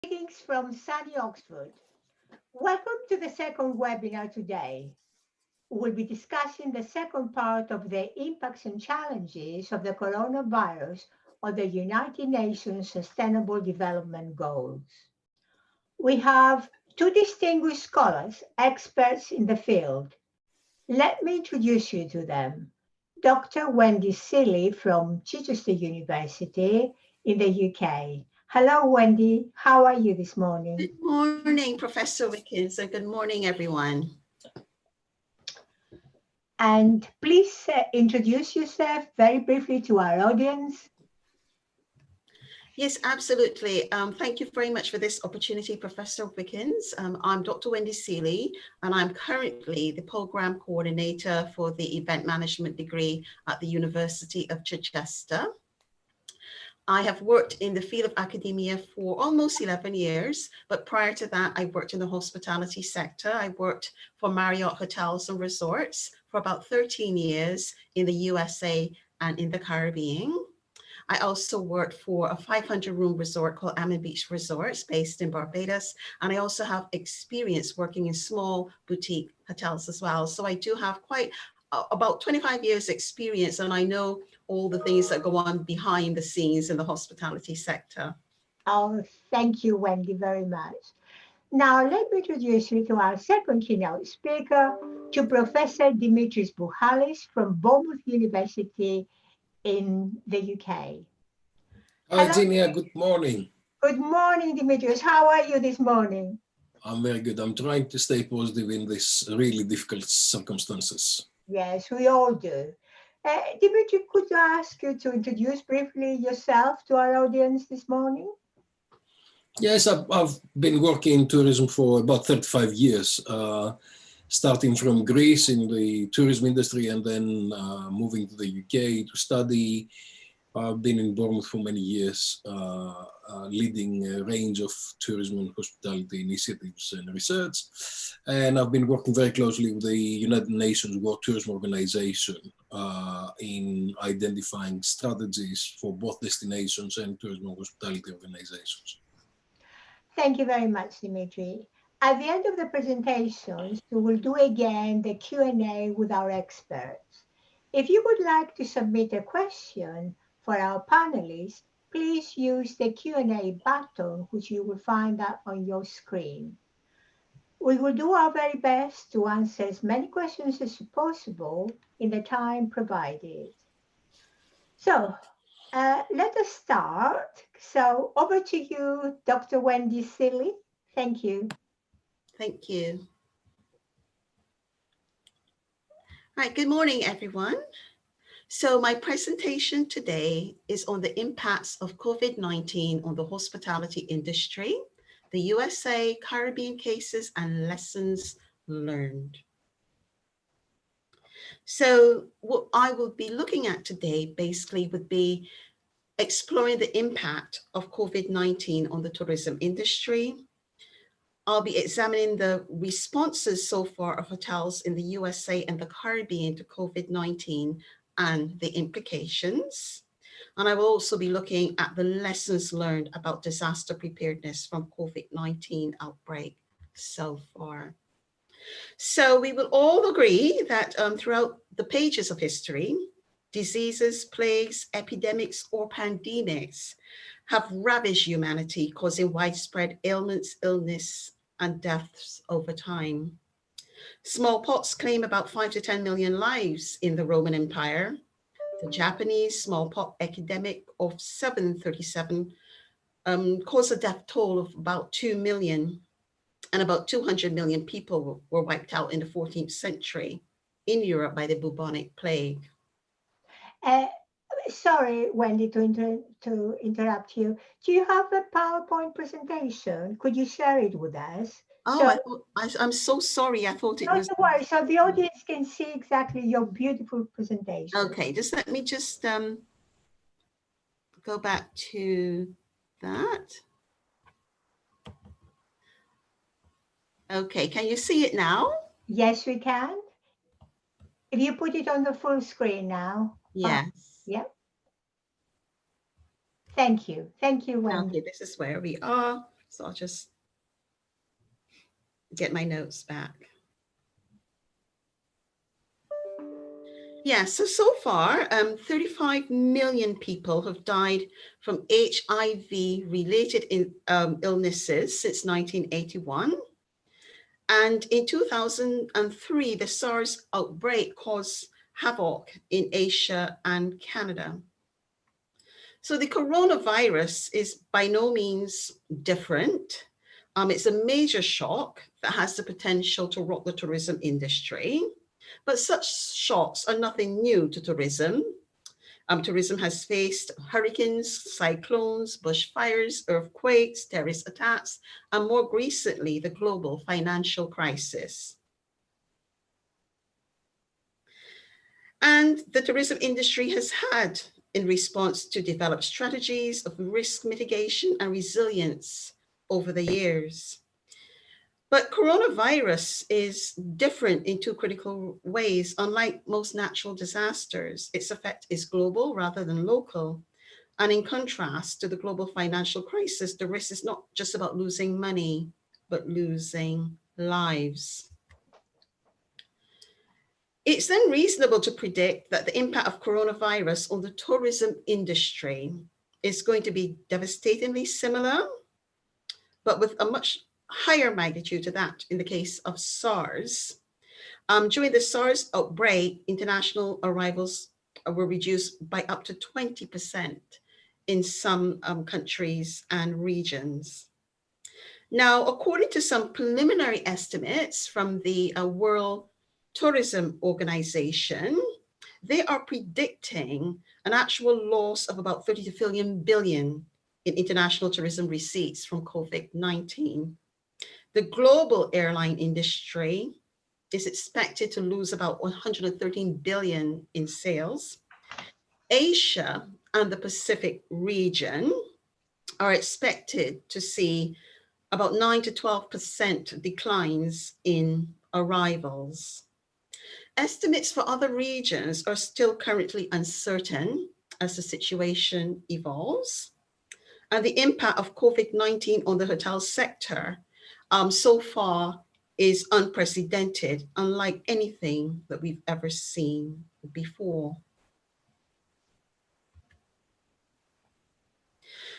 Greetings from sunny Oxford. Welcome to the second webinar today. We'll be discussing the second part of the impacts and challenges of the coronavirus on the United Nations Sustainable Development Goals. We have two distinguished scholars, experts in the field. Let me introduce you to them. Dr. Wendy Seeley from Chichester University in the UK. Hello, Wendy. How are you this morning? Good morning, Professor Wickens, and good morning, everyone. And please introduce yourself very briefly to our audience. Yes, absolutely. Thank you very much for this opportunity, Professor Wickens. I'm Dr. Wendy Seeley, and I'm currently the program coordinator for the event management degree at the University of Chichester. I have worked in the field of academia for almost 11 years, but prior to that, I worked in the hospitality sector. I worked for Marriott Hotels and Resorts for about 13 years in the USA and in the Caribbean. I also worked for a 500-room resort called Ammon Beach Resorts based in Barbados. And I also have experience working in small boutique hotels as well. So I do have quite about 25 years experience, and I know all the things that go on behind the scenes in the hospitality sector. Oh, thank you, Wendy, very much. Now, let me introduce you to our second keynote speaker, to Professor Dimitrios Buhalis from Bournemouth University in the UK. Hi, Hello. Eugenia, good morning. Good morning, Dimitrios. How are you this morning? I'm very good. I'm trying to stay positive in these really difficult circumstances. Yes, we all do. Dimitrios, could I ask you to introduce briefly yourself to our audience this morning? Yes, I've been working in tourism for about 35 years, starting from Greece in the tourism industry and then moving to the UK to study. I've been in Bournemouth for many years, leading a range of tourism and hospitality initiatives and research. And I've been working very closely with the United Nations World Tourism Organization in identifying strategies for both destinations and tourism and hospitality organizations. Thank you very much, Dimitri. At the end of the presentations, we will do again the Q&A with our experts. If you would like to submit a question for our panelists, please use the Q&A button, which you will find on your screen. We will do our very best to answer as many questions as possible in the time provided. So let us start. So over to you, Dr. Wendy Seeley. Thank you. Thank you. All right, good morning, everyone. So my presentation today is on the impacts of COVID-19 on the hospitality industry, the USA, Caribbean cases, and lessons learned. So what I will be looking at today basically would be exploring the impact of COVID-19 on the tourism industry. I'll be examining the responses so far of hotels in the USA and the Caribbean to COVID-19 and the implications. And I will also be looking at the lessons learned about disaster preparedness from COVID-19 outbreak so far. So we will all agree that throughout the pages of history, diseases, plagues, epidemics, or pandemics have ravaged humanity, causing widespread ailments, illness, and deaths over time. Smallpox claimed about 5 to 10 million lives in the Roman Empire. The Japanese smallpox epidemic of 737 caused a death toll of about 2 million, and about 200 million people were wiped out in the 14th century in Europe by the bubonic plague. Sorry, Wendy, to interrupt you. Do you have a PowerPoint presentation? Could you share it with us? Oh, I'm so sorry. I thought it was. Don't worry. So the audience can see exactly your beautiful presentation. Okay, just let me just go back to that. Okay, can you see it now? Yes, we can. If you put it on the full screen now. Yes. Yeah. Thank you. Thank you, Wendy. Okay, this is where we are. So I'll just get my notes back. Yeah, so far, 35 million people have died from HIV-related illnesses since 1981. And in 2003, the SARS outbreak caused havoc in Asia and Canada. So the coronavirus is by no means different. It's a major shock that has the potential to rock the tourism industry. But such shocks are nothing new to tourism. Tourism has faced hurricanes, cyclones, bushfires, earthquakes, terrorist attacks, and more recently, the global financial crisis. And the tourism industry has had, in response to develop strategies of risk mitigation and resilience over the years. But coronavirus is different in two critical ways. Unlike most natural disasters, its effect is global rather than local. And in contrast to the global financial crisis, the risk is not just about losing money, but losing lives. It's then reasonable to predict that the impact of coronavirus on the tourism industry is going to be devastatingly similar, but with a much higher magnitude to that in the case of SARS. During the SARS outbreak, international arrivals were reduced by up to 20% in some countries and regions. Now, according to some preliminary estimates from the World Tourism Organization, they are predicting an actual loss of about 30 to 50 billion in international tourism receipts from COVID-19. The global airline industry is expected to lose about 113 billion in sales. Asia and the Pacific region are expected to see about 9 to 12% declines in arrivals. Estimates for other regions are still currently uncertain as the situation evolves. And the impact of COVID-19 on the hotel sector so far is unprecedented, unlike anything that we've ever seen before.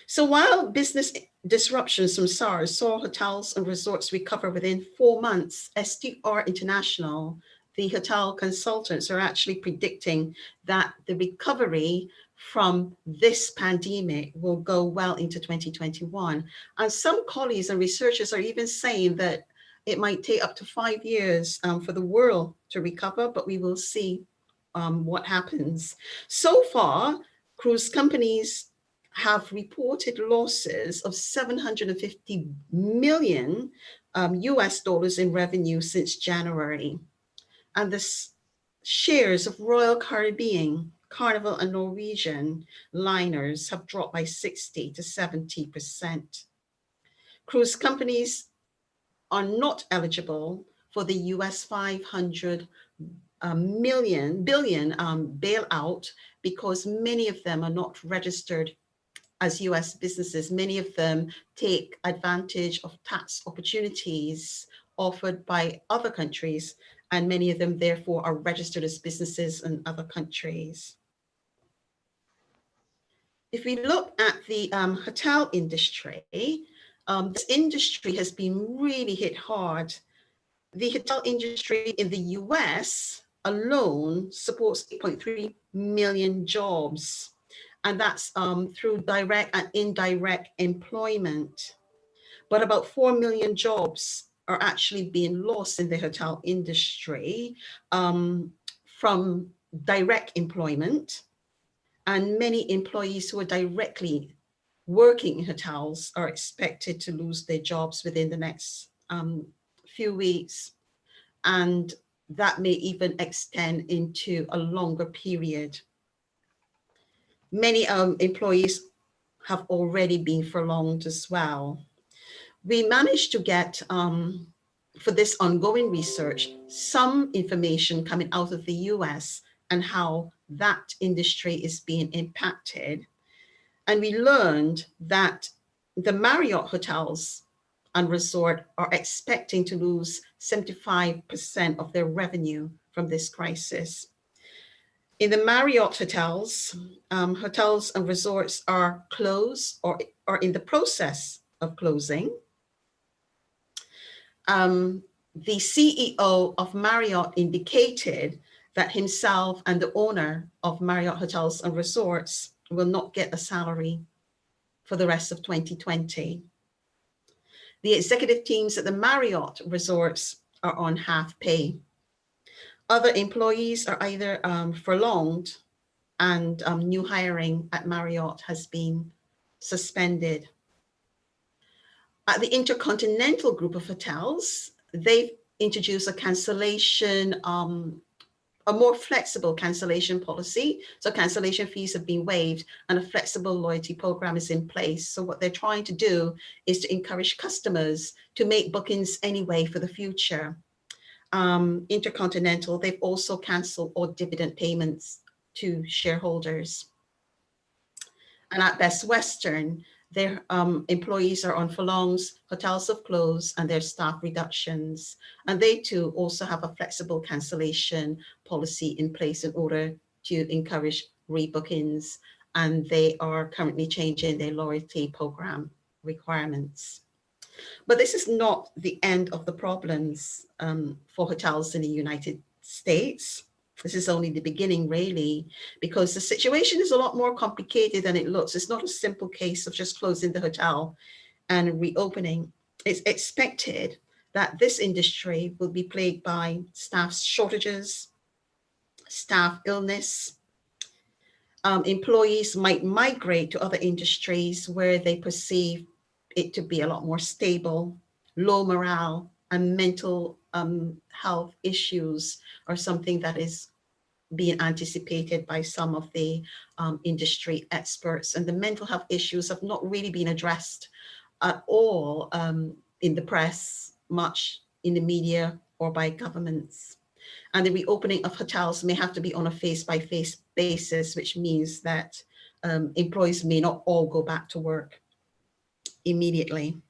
So while business disruptions from SARS saw hotels and resorts recover within 4 months, STR International, the hotel consultants, are actually predicting that the recovery from this pandemic will go well into 2021. And some colleagues and researchers are even saying that it might take up to 5 years for the world to recover, but we will see what happens. So far, cruise companies have reported losses of 750 million US dollars in revenue since January. And the shares of Royal Caribbean, Carnival, and Norwegian liners have dropped by 60 to 70%. Cruise companies are not eligible for the US 500 billion bailout because many of them are not registered as US businesses. Many of them take advantage of tax opportunities offered by other countries, and many of them therefore are registered as businesses in other countries. If we look at the hotel industry, this industry has been really hit hard. The hotel industry in the US alone supports 8.3 million jobs, and that's through direct and indirect employment. But about 4 million jobs are actually being lost in the hotel industry from direct employment. And many employees who are directly working in hotels are expected to lose their jobs within the next few weeks. And that may even extend into a longer period. Many employees have already been furloughed as well. We managed to get, for this ongoing research, some information coming out of the US and how that industry is being impacted. And we learned that the Marriott hotels and Resort are expecting to lose 75% of their revenue from this crisis. In the Marriott hotels, hotels and resorts are closed or are in the process of closing. The CEO of Marriott indicated that himself and the owner of Marriott Hotels and Resorts will not get a salary for the rest of 2020. The executive teams at the Marriott resorts are on half pay. Other employees are either furloughed, and new hiring at Marriott has been suspended. At the Intercontinental group of hotels, they've introduced a cancellation, a more flexible cancellation policy. So cancellation fees have been waived and a flexible loyalty program is in place. So what they're trying to do is to encourage customers to make bookings anyway for the future. Intercontinental, they've also canceled all dividend payments to shareholders. And at Best Western, their employees are on furlongs, hotels have closed, and there's staff reductions. And they too also have a flexible cancellation policy in place in order to encourage rebookings. And they are currently changing their loyalty program requirements. But this is not the end of the problems for hotels in the United States. This is only the beginning, really, because the situation is a lot more complicated than it looks. It's not a simple case of just closing the hotel and reopening. It's expected that this industry will be plagued by staff shortages, staff illness. Employees might migrate to other industries where they perceive it to be a lot more stable. Low morale and mental health issues are something that is being anticipated by some of the industry experts. And the mental health issues have not really been addressed at all in the press, much in the media, or by governments. And the reopening of hotels may have to be on a face-by-face basis, which means that employees may not all go back to work immediately.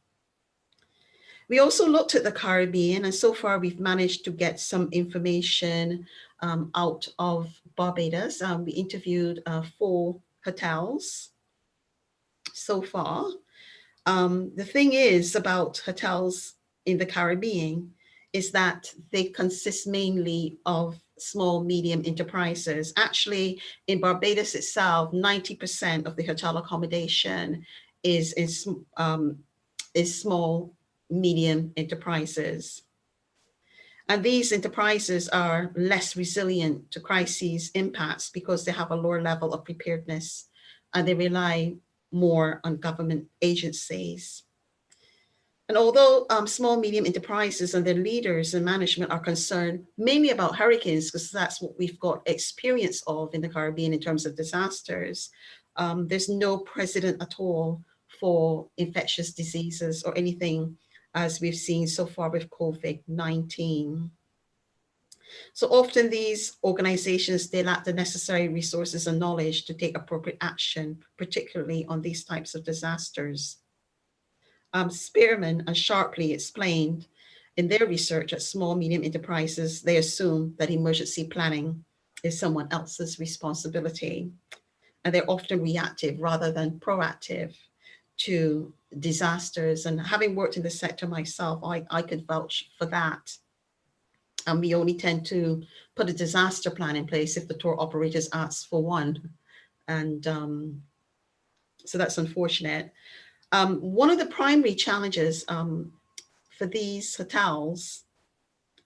We also looked at the Caribbean, and so far we've managed to get some information out of Barbados. We interviewed 4 hotels so far. The thing is about hotels in the Caribbean is that they consist mainly of small, medium enterprises. Actually, in Barbados itself, 90% of the hotel accommodation is small, medium enterprises. And these enterprises are less resilient to crises impacts because they have a lower level of preparedness and they rely more on government agencies. And although small, medium enterprises and their leaders and management are concerned mainly about hurricanes, because that's what we've got experience of in the Caribbean in terms of disasters, there's no precedent at all for infectious diseases or anything as we've seen so far with COVID-19. So often these organizations, they lack the necessary resources and knowledge to take appropriate action, particularly on these types of disasters. Spearman and Sharpley explained in their research that small, medium enterprises, they assume that emergency planning is someone else's responsibility. And they're often reactive rather than proactive to disasters. And having worked in the sector myself, I could vouch for that. And we only tend to put a disaster plan in place if the tour operators ask for one. And so that's unfortunate. One of the primary challenges for these hotels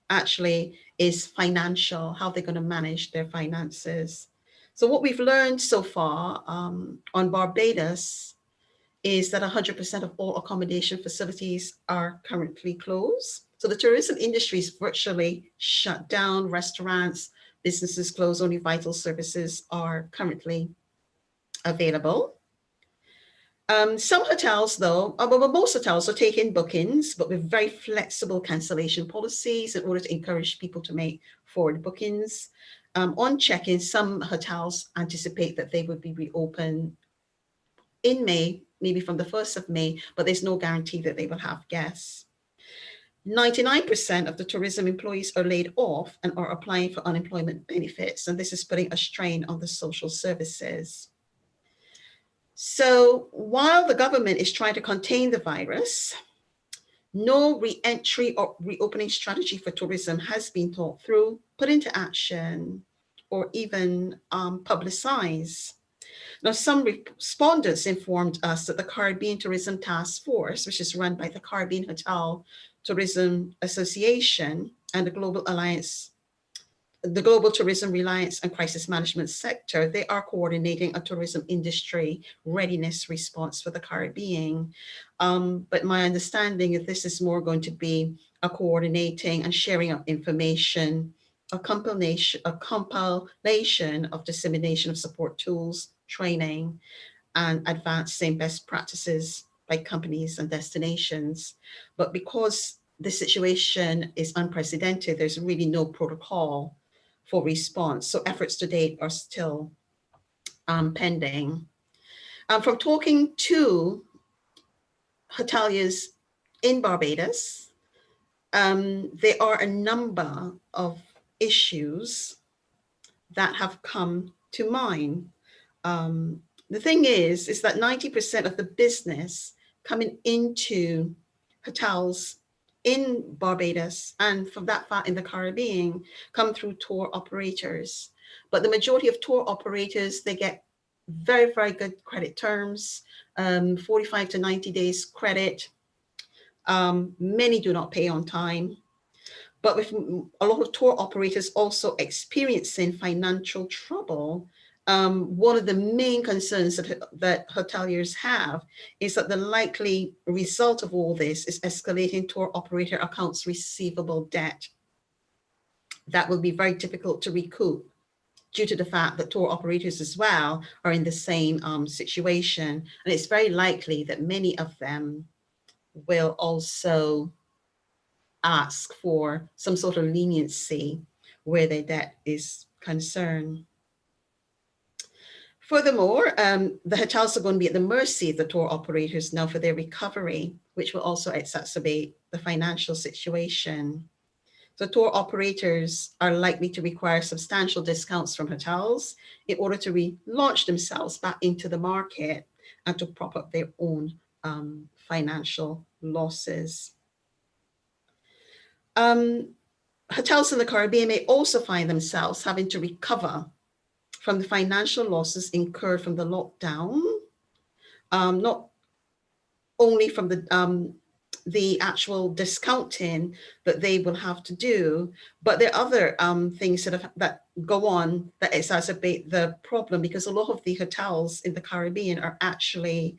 actually is financial, how they're going to manage their finances. So what we've learned so far on Barbados is that 100% of all accommodation facilities are currently closed. So the tourism industry is virtually shut down, restaurants, businesses closed, only vital services are currently available. Some hotels though, well, most hotels are taking bookings, but with very flexible cancellation policies in order to encourage people to make forward bookings. On check-in, some hotels anticipate that they would be reopened in May maybe from the 1st of May, but there's no guarantee that they will have guests. 99% of the tourism employees are laid off and are applying for unemployment benefits, and this is putting a strain on the social services. So while the government is trying to contain the virus, no re-entry or reopening strategy for tourism has been thought through, put into action, or even publicized. Now, some respondents informed us that the Caribbean Tourism Task Force, which is run by the Caribbean Hotel Tourism Association and the Global Tourism Reliance and Crisis Management Sector, they are coordinating a tourism industry readiness response for the Caribbean. But my understanding is this is more going to be a coordinating and sharing of information, a compilation of dissemination of support tools, training, and advancing best practices by companies and destinations. But because the situation is unprecedented, there's really no protocol for response. So efforts to date are still pending. From talking to hoteliers in Barbados, there are a number of issues that have come to mind. The thing is that 90% of the business coming into hotels in Barbados and from that far in the Caribbean come through tour operators. But the majority of tour operators, they get very, very good credit terms, 45 to 90 days credit. Many do not pay on time. But with a lot of tour operators also experiencing financial trouble, one of the main concerns that hoteliers have is that the likely result of all this is escalating tour operator accounts receivable debt. That will be very difficult to recoup due to the fact that tour operators as well are in the same situation. And it's very likely that many of them will also ask for some sort of leniency where their debt is concerned. Furthermore, the hotels are going to be at the mercy of the tour operators now for their recovery, which will also exacerbate the financial situation. So tour operators are likely to require substantial discounts from hotels in order to relaunch themselves back into the market and to prop up their own financial losses. Hotels in the Caribbean may also find themselves having to recover from the financial losses incurred from the lockdown, not only from the actual discounting that they will have to do, but there are other things that go on that exacerbate the problem, because a lot of the hotels in the Caribbean are actually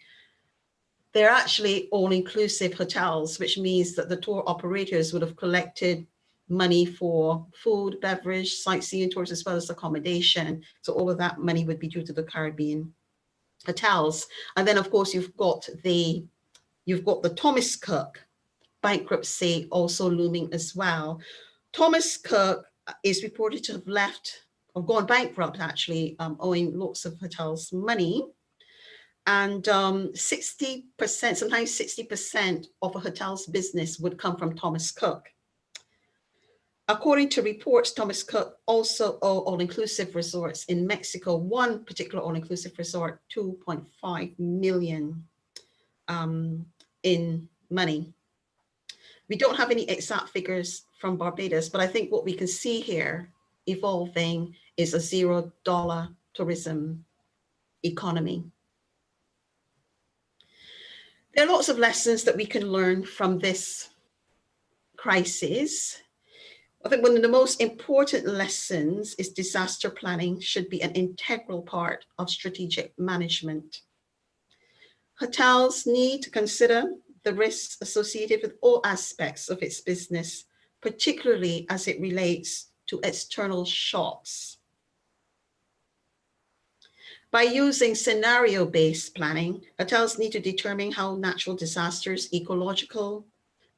all-inclusive hotels, which means that the tour operators would have collected money for food, beverage, sightseeing tours, as well as accommodation. So all of that money would be due to the Caribbean hotels. And then, of course, you've got the Thomas Cook bankruptcy also looming as well. Thomas Cook is reported to have gone bankrupt, actually, owing lots of hotels money. And 60%, sometimes 60% of a hotel's business would come from Thomas Cook. According to reports, Thomas Cook also owed all-inclusive resorts in Mexico, one particular all-inclusive resort, $2.5 million in money. We don't have any exact figures from Barbados, but I think what we can see here evolving is a $0 tourism economy. There are lots of lessons that we can learn from this crisis. I think one of the most important lessons is disaster planning should be an integral part of strategic management. Hotels need to consider the risks associated with all aspects of its business, particularly as it relates to external shocks. By using scenario-based planning, hotels need to determine how natural disasters, ecological,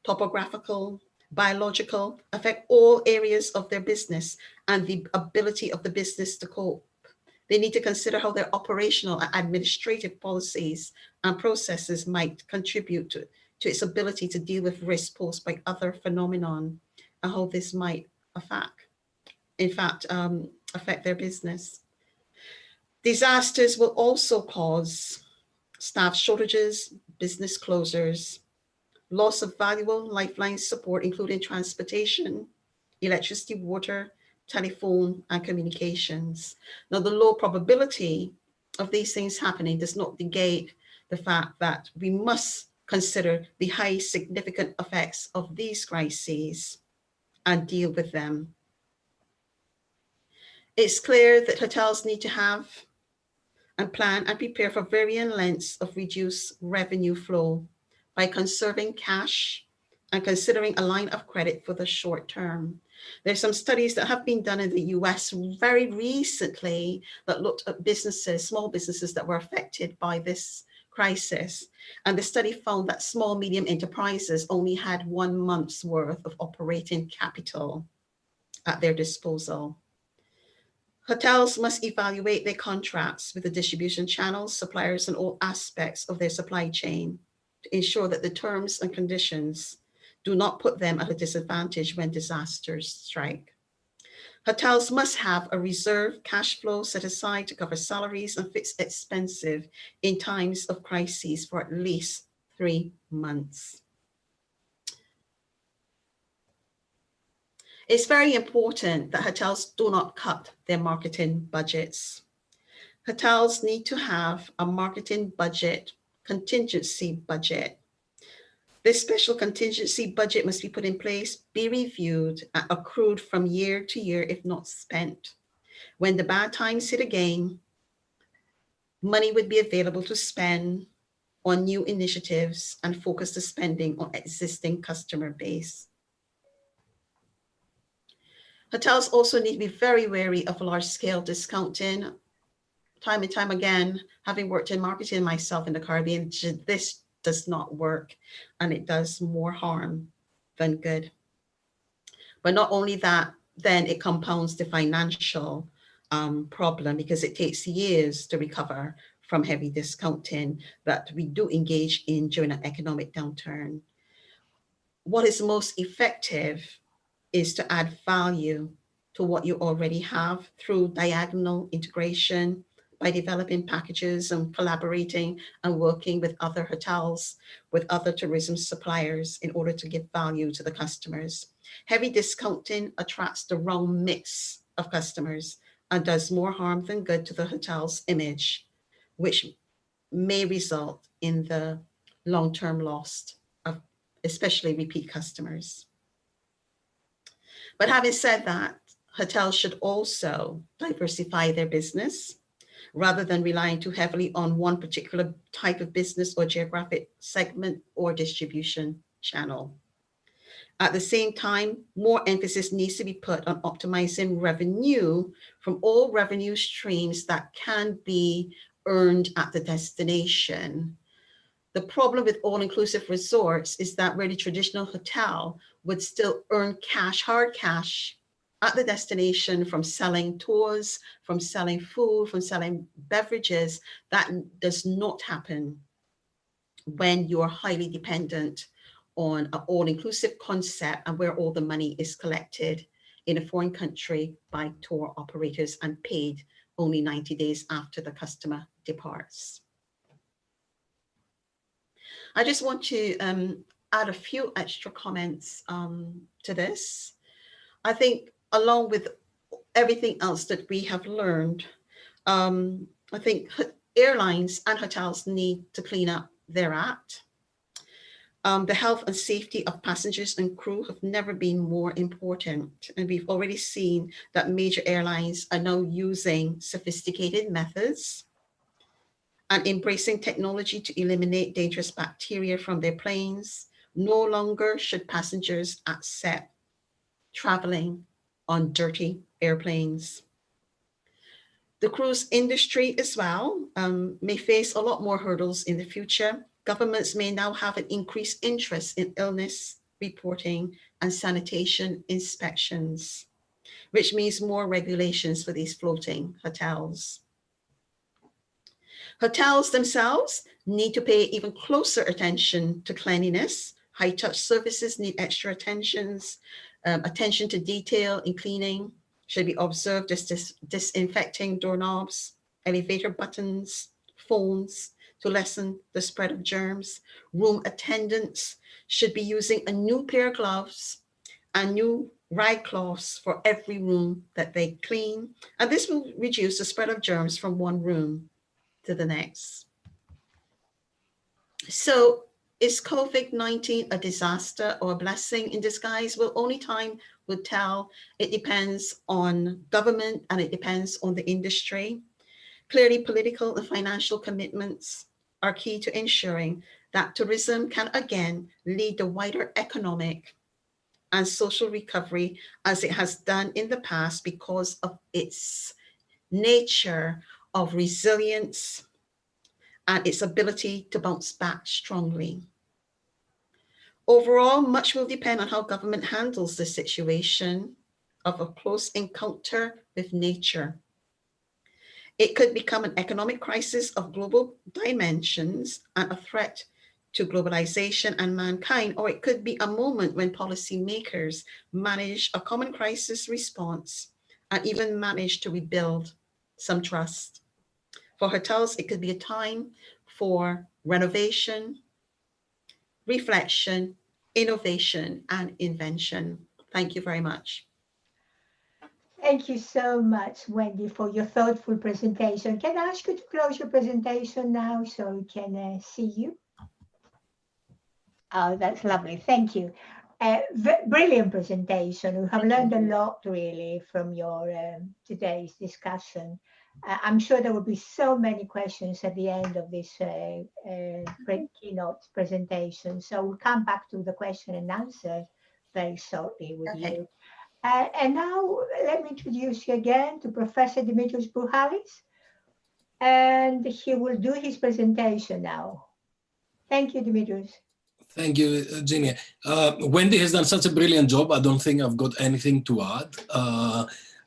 topographical, biological, affect all areas of their business and the ability of the business to cope They need to consider how their operational and administrative policies and processes might contribute to its ability to deal with risks posed by other phenomenon, and how this might affect their business. Disasters will also cause staff shortages, business closures, loss of valuable lifeline support, including transportation, electricity, water, telephone, and communications. Now, the low probability of these things happening does not negate the fact that we must consider the high significant effects of these crises and deal with them. It's clear that hotels need to have and plan and prepare for varying lengths of reduced revenue flow by conserving cash and considering a line of credit for the short term. There's some studies that have been done in the US very recently that looked at businesses, small businesses that were affected by this crisis. And the study found that small, medium enterprises only had 1 month's worth of operating capital at their disposal. Hotels must evaluate their contracts with the distribution channels, suppliers, and all aspects of their supply chain to ensure that the terms and conditions do not put them at a disadvantage when disasters strike. Hotels must have a reserve cash flow set aside to cover salaries and fixed expenses in times of crises for at least 3 months. It's very important that hotels do not cut their marketing budgets. Hotels need to have a marketing budget, contingency budget. This special contingency budget must be put in place, be reviewed, and accrued from year to year if not spent. When the bad times hit again, money would be available to spend on new initiatives and focus the spending on existing customer base. Hotels also need to be very wary of large-scale discounting. Time and time again, having worked in marketing myself in the Caribbean, this does not work, and it does more harm than good. But not only that, then it compounds the financial problem, because it takes years to recover from heavy discounting that we do engage in during an economic downturn. What is most effective is to add value to what you already have through diagonal integration, by developing packages and collaborating and working with other hotels, with other tourism suppliers in order to give value to the customers. Heavy discounting attracts the wrong mix of customers and does more harm than good to the hotel's image, which may result in the long-term loss of especially repeat customers. But having said that, hotels should also diversify their business rather than relying too heavily on one particular type of business or geographic segment or distribution channel. At the same time, more emphasis needs to be put on optimizing revenue from all revenue streams that can be earned at the destination. The problem with all-inclusive resorts is that where the traditional hotel would still earn cash, hard cash, at the destination from selling tours, from selling food, from selling beverages, that does not happen when you're highly dependent on an all-inclusive concept and where all the money is collected in a foreign country by tour operators and paid only 90 days after the customer departs. I just want to add a few extra comments to this. I think along with everything else that we have learned, I think airlines and hotels need to clean up their act. The health and safety of passengers and crew have never been more important. And we've already seen that major airlines are now using sophisticated methods and embracing technology to eliminate dangerous bacteria from their planes. No longer should passengers accept traveling on dirty airplanes. The cruise industry as well may face a lot more hurdles in the future. Governments may now have an increased interest in illness reporting and sanitation inspections, which means more regulations for these floating hotels. Hotels themselves need to pay even closer attention to cleanliness. High-touch services need extra attention to detail in cleaning should be observed as disinfecting doorknobs, elevator buttons, phones to lessen the spread of germs. Room attendants should be using a new pair of gloves and new rag cloths for every room that they clean. And this will reduce the spread of germs from one room to the next. So is COVID-19 a disaster or a blessing in disguise? Well, only time will tell. It depends on government and it depends on the industry. Clearly, political and financial commitments are key to ensuring that tourism can again lead the wider economic and social recovery as it has done in the past because of its nature of resilience and its ability to bounce back strongly. Overall, much will depend on how government handles the situation of a close encounter with nature. It could become an economic crisis of global dimensions and a threat to globalization and mankind, or it could be a moment when policymakers manage a common crisis response and even manage to rebuild some trust. For hotels, it could be a time for renovation, reflection, innovation, and invention. Thank you very much. Thank you so much, Wendy, for your thoughtful presentation. Can I ask you to close your presentation now so we can see you? Oh, that's lovely. Thank you. Brilliant presentation. We have learned a lot, really, from your today's discussion. I'm sure there will be so many questions at the end of this keynote presentation. So we'll come back to the question and answer very shortly with you. And now let me introduce you again to Professor Dimitrios Buhalis, and he will do his presentation now. Thank you, Dimitrios. Thank you, Eugenia. Wendy has done such a brilliant job. I don't think I've got anything to add.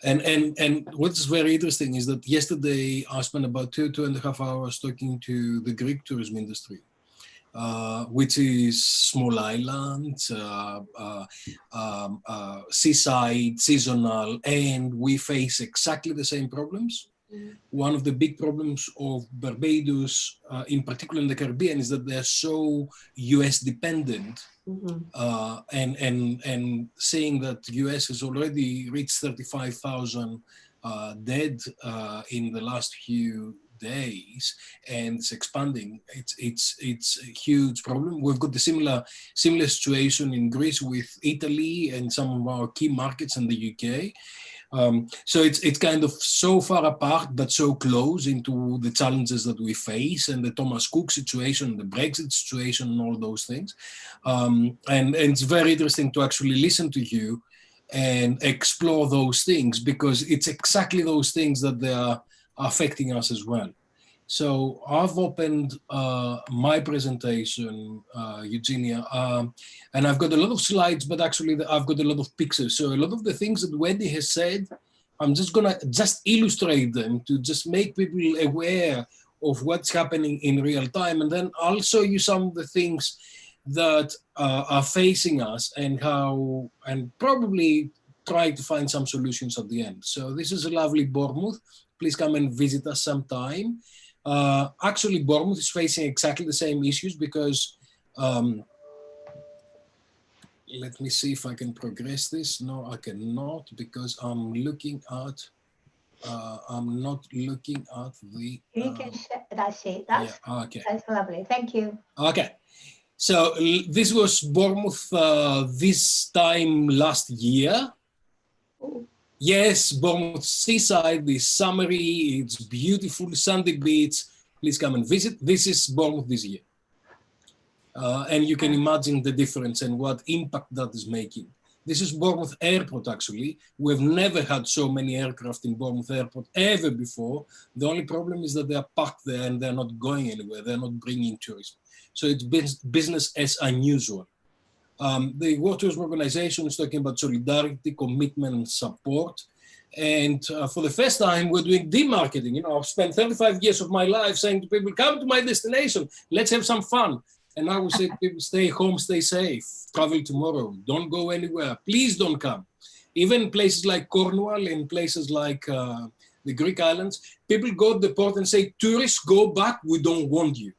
And what's very interesting is that yesterday I spent about 2.5 hours talking to the Greek tourism industry, which is small islands, seaside, seasonal, and we face exactly the same problems. One of the big problems of Barbados, in particular in the Caribbean, is that they're so US dependent. And saying that US has already reached 35,000 dead in the last few days, and it's expanding. It's a huge problem. We've got the similar situation in Greece with Italy and some of our key markets in the UK. So it's kind of so far apart, but so close into the challenges that we face, and the Thomas Cook situation, the Brexit situation, and all those things. And it's very interesting to actually listen to you and explore those things, because it's exactly those things that they are affecting us as well. So I've opened my presentation, Eugenia, and I've got a lot of slides, but actually I've got a lot of pictures. So a lot of the things that Wendy has said, I'm just gonna illustrate them to just make people aware of what's happening in real time. And then I'll show you some of the things that are facing us and how, and probably try to find some solutions at the end. So this is a lovely Bournemouth. Please come and visit us sometime. Actually, Bournemouth is facing exactly the same issues because, let me see if I can progress this. No, I cannot, because I'm looking at, I'm not looking at the... You can share, that's it. That's, yeah, okay. That's lovely. Thank you. Okay. So this was Bournemouth this time last year. Ooh. Yes, Bournemouth seaside, this summery, it's beautiful, sandy beach. Please come and visit. This is Bournemouth this year. And you can imagine the difference and what impact that is making. This is Bournemouth Airport, actually. We've never had so many aircraft in Bournemouth Airport ever before. The only problem is that they are parked there and they're not going anywhere. They're not bringing tourism. So it's business as unusual. The World Tourism Organization is talking about solidarity, commitment, and support. And for the first time, we're doing demarketing. You know, I've spent 35 years of my life saying to people, come to my destination, let's have some fun. And now we say to people, stay home, stay safe, travel tomorrow, don't go anywhere, please don't come. Even places like Cornwall, in places like the Greek islands, people go to the port and say, tourists, go back, we don't want you.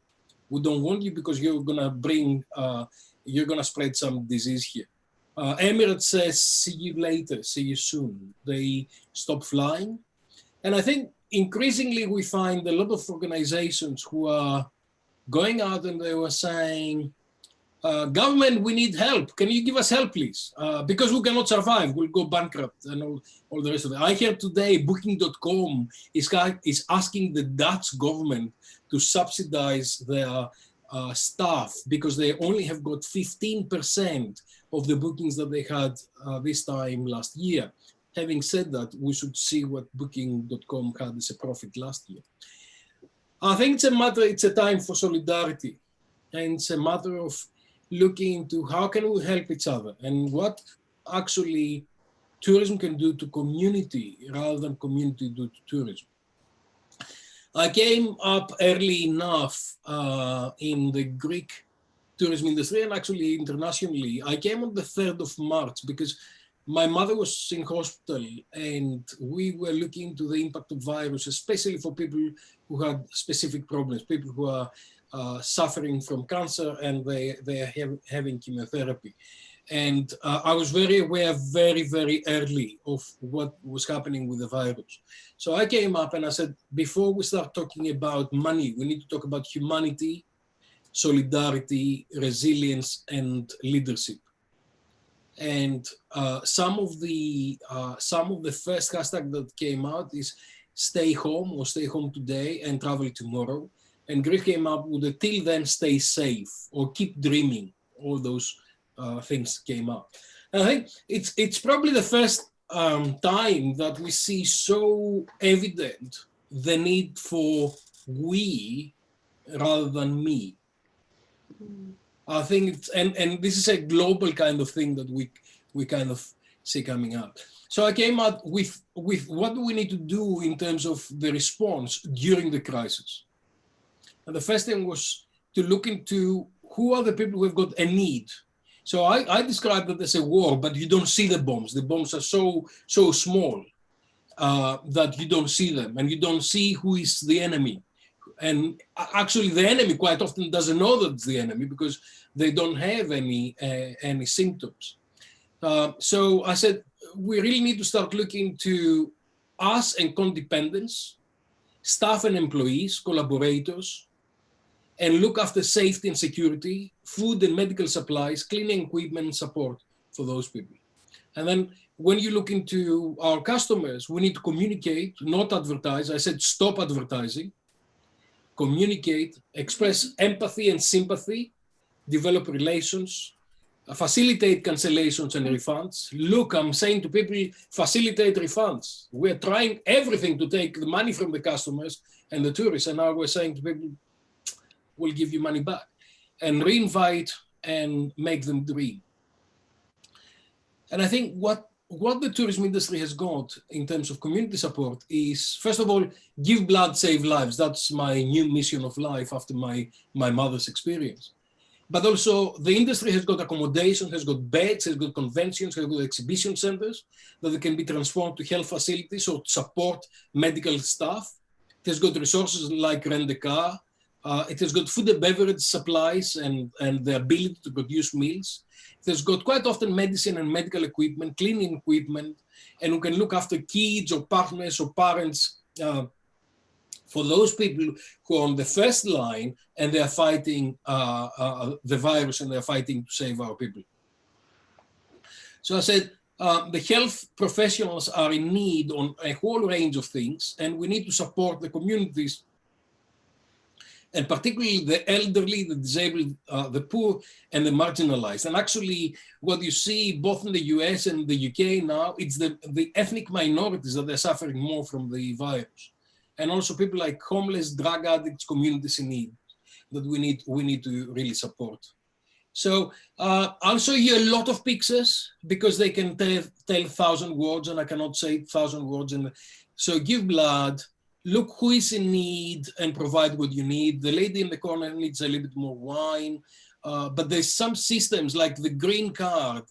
We don't want you because you're gonna bring, you're gonna spread some disease here. Emirates says, see you later, see you soon. They stop flying. And I think increasingly we find a lot of organizations who are going out and they were saying, government, we need help. Can you give us help, please? Because we cannot survive, we'll go bankrupt and all the rest of it. I heard today Booking.com is asking the Dutch government to subsidize their staff because they only have got 15% of the bookings that they had this time last year. Having said that, we should see what Booking.com had as a profit last year. I think it's a time for solidarity, and it's a matter of looking into how can we help each other and what actually tourism can do to community rather than community do to tourism. I came up early enough in the Greek tourism industry and actually internationally. I came on the 3rd of March because my mother was in hospital and we were looking into the impact of virus, especially for people who had specific problems, people who are suffering from cancer and they are having chemotherapy. And I was very aware very, very early of what was happening with the virus. So I came up and I said, before we start talking about money, we need to talk about humanity, solidarity, resilience, and leadership. And some of the first hashtag that came out is stay home or stay home today and travel tomorrow. And Greek came up with the till then stay safe or keep dreaming. All those things came up. And I think it's probably the first time that we see so evident the need for we rather than me. I think it's, and this is a global kind of thing that we kind of see coming up. So I came out with what do we need to do in terms of the response during the crisis. And the first thing was to look into who are the people who have got a need. So I described it as a war, but you don't see the bombs. The bombs are so small that you don't see them and you don't see who is the enemy. And actually the enemy quite often doesn't know that it's the enemy because they don't have any symptoms. So I said, we really need to start looking to us and co-dependents, staff and employees, collaborators, and look after safety and security, food and medical supplies, cleaning equipment and support for those people. And then when you look into our customers, we need to communicate, not advertise. I said, stop advertising, communicate, express empathy and sympathy, develop relations, facilitate cancellations and refunds. Look, I'm saying to people, facilitate refunds. We're trying everything to take the money from the customers and the tourists, and now we're saying to people, we'll give you money back. And reinvite and make them dream. And I think what the tourism industry has got in terms of community support is, first of all, give blood, save lives. That's my new mission of life after my mother's experience. But also the industry has got accommodation, has got beds, has got conventions, has got exhibition centers that can be transformed to health facilities or support medical staff. It has got resources like rent a car. It has got food and beverage supplies and the ability to produce meals. It has got quite often medicine and medical equipment, cleaning equipment, and we can look after kids or partners or parents for those people who are on the first line and they are fighting the virus and they're fighting to save our people. So I said, the health professionals are in need on a whole range of things, and we need to support the communities, and particularly the elderly, the disabled, the poor, and the marginalized. And actually, what you see both in the US and the UK now, it's the ethnic minorities that are suffering more from the virus. And also people like homeless, drug addicts, communities in need that we need to really support. So I'll show you a lot of pictures because they can tell 1,000 words and I cannot say 1,000 words. So give blood, look who is in need and provide what you need. The lady in the corner needs a little bit more wine. But there's some systems like the green card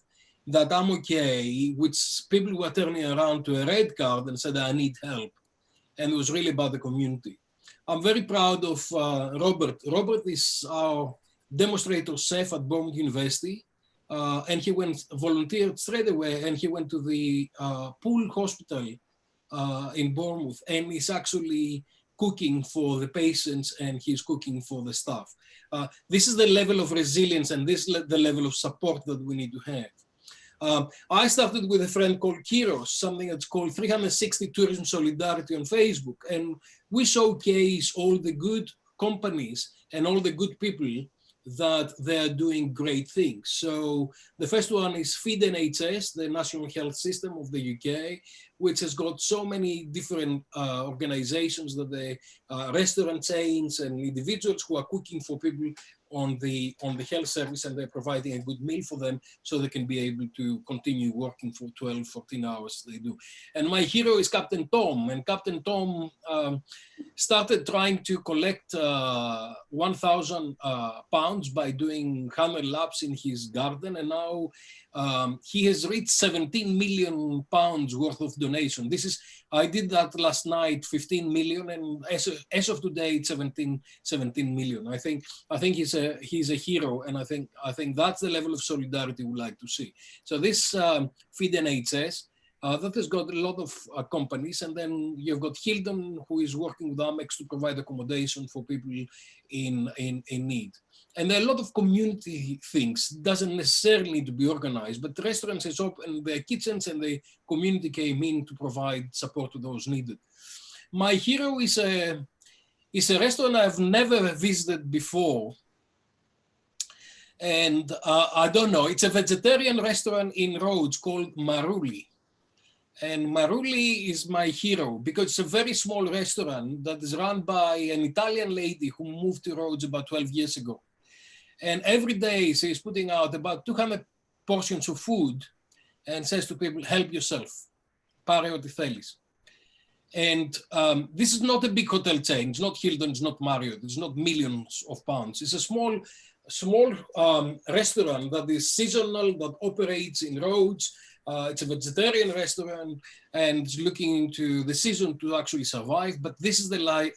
that I'm okay, which people were turning around to a red card and said, I need help. And it was really about the community. I'm very proud of Robert. Robert is our demonstrator chef at Bournemouth University. And he volunteered straight away and he went to the Pool Hospital in Bournemouth and he's actually cooking for the patients and he's cooking for the staff. This is the level of resilience and this is the level of support that we need to have. I started with a friend called Kiros, something that's called 360 Tourism Solidarity on Facebook. And we showcase all the good companies and all the good people that they're doing great things. So the first one is Feed NHS, the National Health System of the UK, which has got so many different organizations that the restaurant chains and individuals who are cooking for people on the health service and they're providing a good meal for them so they can be able to continue working for 12, 14 hours they do. And my hero is Captain Tom, and Captain Tom started trying to collect 1,000 pounds by doing 100 laps in his garden, and now he has reached 17 million pounds worth of donation. I did that last night, 15 million, and as of today, it's 17 million. I think he's a hero, and I think that's the level of solidarity we like to see. So this Feed NHS, that has got a lot of companies, and then you've got Hilton, who is working with Amex to provide accommodation for people in need. And there are a lot of community things. It doesn't necessarily need to be organized, but the restaurants has opened their kitchens and the community came in to provide support to those needed. My hero is a restaurant I've never visited before. And I don't know, it's a vegetarian restaurant in Rhodes called Maruli. And Maruli is my hero because it's a very small restaurant that is run by an Italian lady who moved to Rhodes about 12 years ago. And every day she's putting out about 200 portions of food and says to people, help yourself, πάρε ό,τι θέλεις. And this is not a big hotel chain. It's not Hilton, it's not Marriott, it's not millions of pounds. It's a small restaurant that is seasonal, that operates in Rhodes. It's a vegetarian restaurant and it's looking into the season to actually survive. But this is the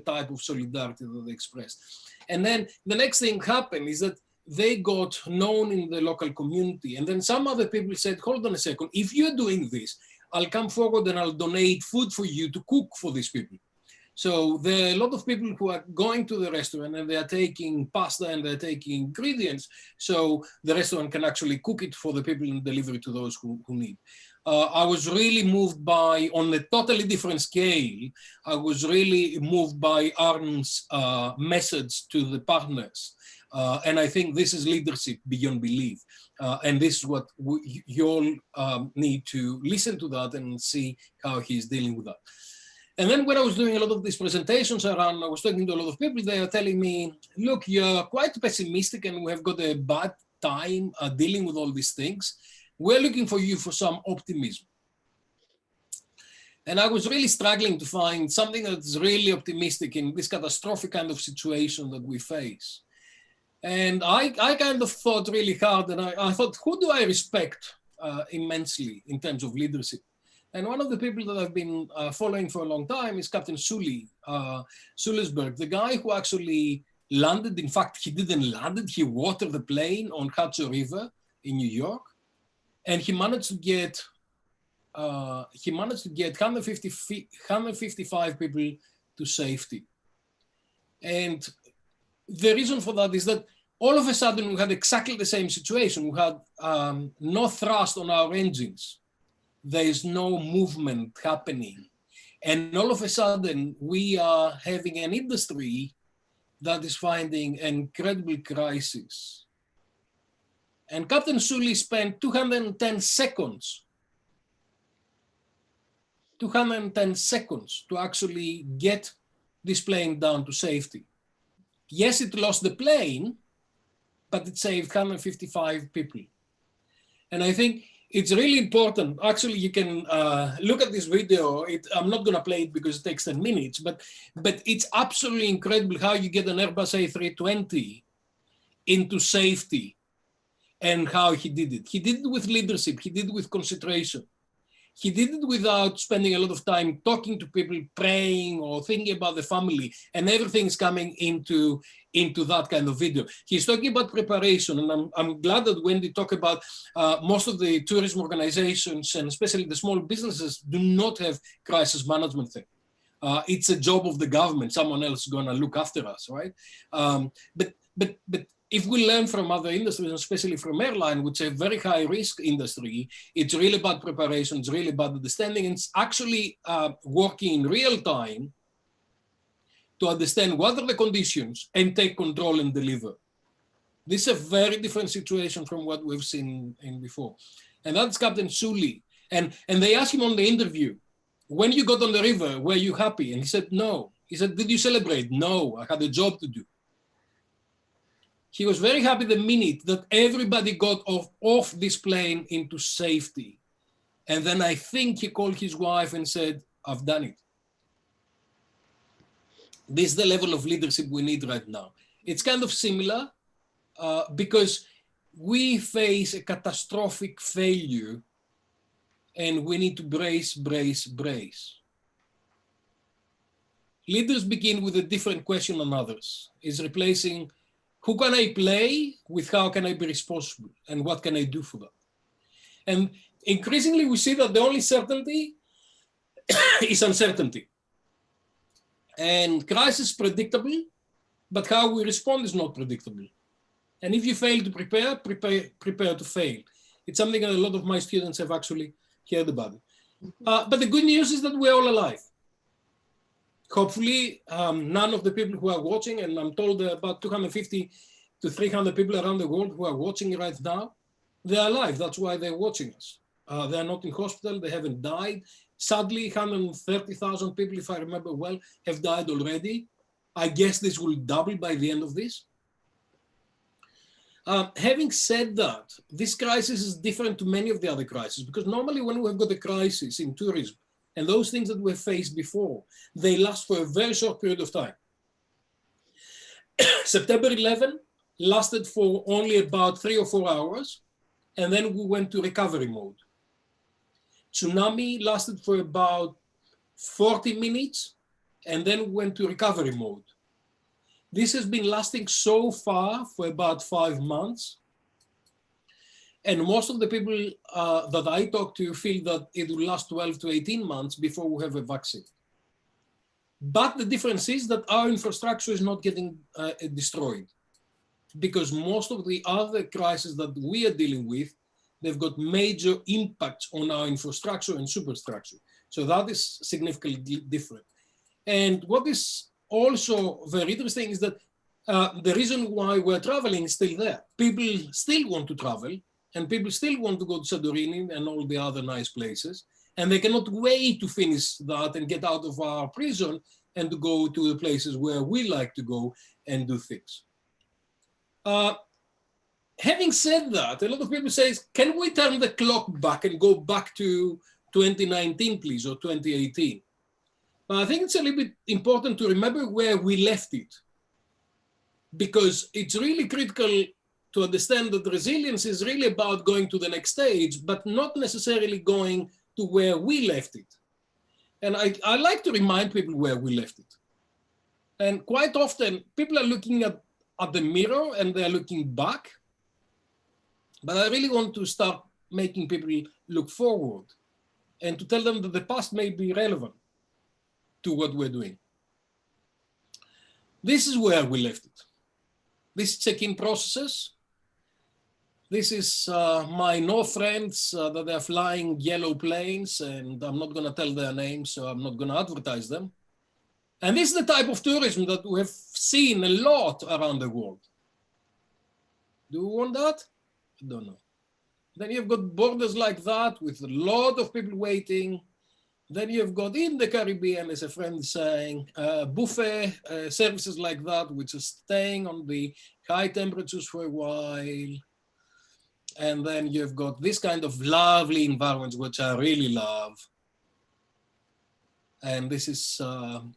type of solidarity that they expressed. And then the next thing happened is that they got known in the local community. And then some other people said, hold on a second, if you're doing this, I'll come forward and I'll donate food for you to cook for these people. So there are a lot of people who are going to the restaurant and they are taking pasta and they're taking ingredients so the restaurant can actually cook it for the people and deliver it to those who need. I was really moved by, on a totally different scale, I was really moved by Arn's message to the partners. And I think this is leadership beyond belief. And this is what you all need to listen to that and see how he's dealing with that. And then when I was doing a lot of these presentations around, I was talking to a lot of people, they are telling me, look, you're quite pessimistic and we have got a bad time dealing with all these things. We're looking for you for some optimism. And I was really struggling to find something that's really optimistic in this catastrophic kind of situation that we face. And I kind of thought really hard and I thought, who do I respect immensely in terms of leadership? And one of the people that I've been following for a long time is Captain Sully, Sullisberg, the guy who actually landed. In fact, he didn't land, he watered the plane on Hudson River in New York. And he managed to get 155 people to safety. And the reason for that is that all of a sudden we had exactly the same situation. We had no thrust on our engines. There is no movement happening. And all of a sudden we are having an industry that is finding an incredible crisis. And Captain Sully spent 210 seconds to actually get this plane down to safety. Yes, it lost the plane, but it saved 155 people. And I think it's really important. Actually, you can look at this video. I'm not going to play it because it takes 10 minutes, but it's absolutely incredible how you get an Airbus A320 into safety and how he did it. He did it with leadership. He did it with concentration. He did it without spending a lot of time talking to people, praying or thinking about the family, and everything's coming into that kind of video. He's talking about preparation, and I'm glad that Wendy talked about most of the tourism organizations, and especially the small businesses, do not have crisis management thing. It's a job of the government. Someone else is going to look after us, right? But if we learn from other industries, especially from airline, which is a very high risk industry, it's really about preparation, it's really about understanding, and it's actually working in real time to understand what are the conditions and take control and deliver. This is a very different situation from what we've seen in before. And that's Captain Sully. And they asked him on the interview, when you got on the river, were you happy? And he said, no. He said, did you celebrate? No, I had a job to do. He was very happy the minute that everybody got off this plane into safety. And then I think he called his wife and said, I've done it. This is the level of leadership we need right now. It's kind of similar because we face a catastrophic failure and we need to brace, brace, brace. Leaders begin with a different question than others. It's replacing who can I play with how can I be responsible and what can I do for that? And increasingly we see that the only certainty is uncertainty. And crisis is predictable, but how we respond is not predictable. And if you fail to prepare to fail. It's something that a lot of my students have actually heard about it. But the good news is that we're all alive. Hopefully, none of the people who are watching, and I'm told about 250 to 300 people around the world who are watching right now, they're alive. That's why they're watching us. They're not in hospital. They haven't died. Sadly, 130,000 people, if I remember well, have died already. I guess this will double by the end of this. Having said that, this crisis is different to many of the other crises, because normally when we have got a crisis in tourism, and those things that were faced before, they last for a very short period of time. September 11 lasted for only about 3 or 4 hours, and then we went to recovery mode. Tsunami lasted for about 40 minutes, and then we went to recovery mode. This has been lasting so far for about 5 months. And most of the people that I talk to feel that it will last 12 to 18 months before we have a vaccine. But the difference is that our infrastructure is not getting destroyed, because most of the other crises that we are dealing with, they've got major impacts on our infrastructure and superstructure. So that is significantly different. And what is also very interesting is that the reason why we're traveling is still there. People still want to travel, and people still want to go to Santorini and all the other nice places. And they cannot wait to finish that and get out of our prison and to go to the places where we like to go and do things. Having said that, a lot of people say, can we turn the clock back and go back to 2019, please, or 2018? But I think it's a little bit important to remember where we left it, because it's really critical to understand that resilience is really about going to the next stage, but not necessarily going to where we left it. And I like to remind people where we left it. And quite often, people are looking at the mirror and they're looking back. But I really want to start making people look forward and to tell them that the past may be relevant to what we're doing. This is where we left it. This check-in processes. This is my North friends that are flying yellow planes, and I'm not going to tell their names, so I'm not going to advertise them. And this is the type of tourism that we have seen a lot around the world. Do you want that? I don't know. Then you've got borders like that with a lot of people waiting, Then you've got in the Caribbean, as a friend is saying, buffet services like that, which is staying on the high temperatures for a while. And then you've got this kind of lovely environments, which I really love. And this is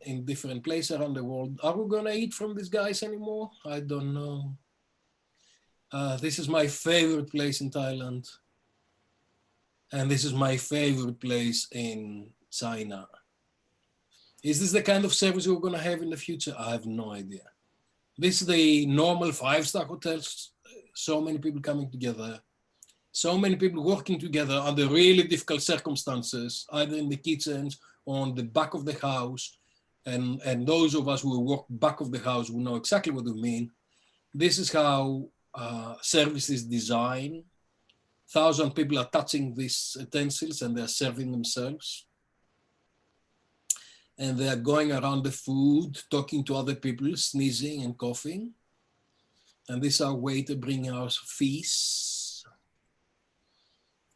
in different places around the world. Are we gonna eat from these guys anymore? I don't know. This is my favorite place in Thailand. And this is my favorite place in China. Is this the kind of service we're gonna have in the future? I have no idea. This is the normal 5-star hotels, so many people coming together, so many people working together under really difficult circumstances, either in the kitchens or on the back of the house. And those of us who work back of the house will know exactly what we mean. This is how service is designed. 1,000 people are touching these utensils and they're serving themselves. And they are going around the food, talking to other people, sneezing and coughing. And this is our way to bring our feasts.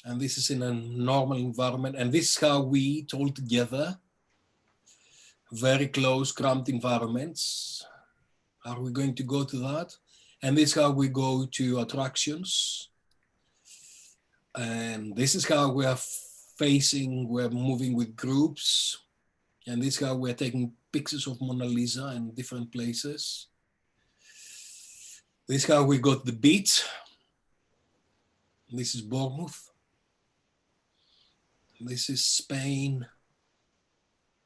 And this is in a normal environment. And this is how we eat all together. Very close, cramped environments. Are we going to go to that? And this is how we go to attractions. And this is how we are we're moving with groups. And this is how we're taking pictures of Mona Lisa in different places. This is how we got the beach. This is Bournemouth. This is Spain.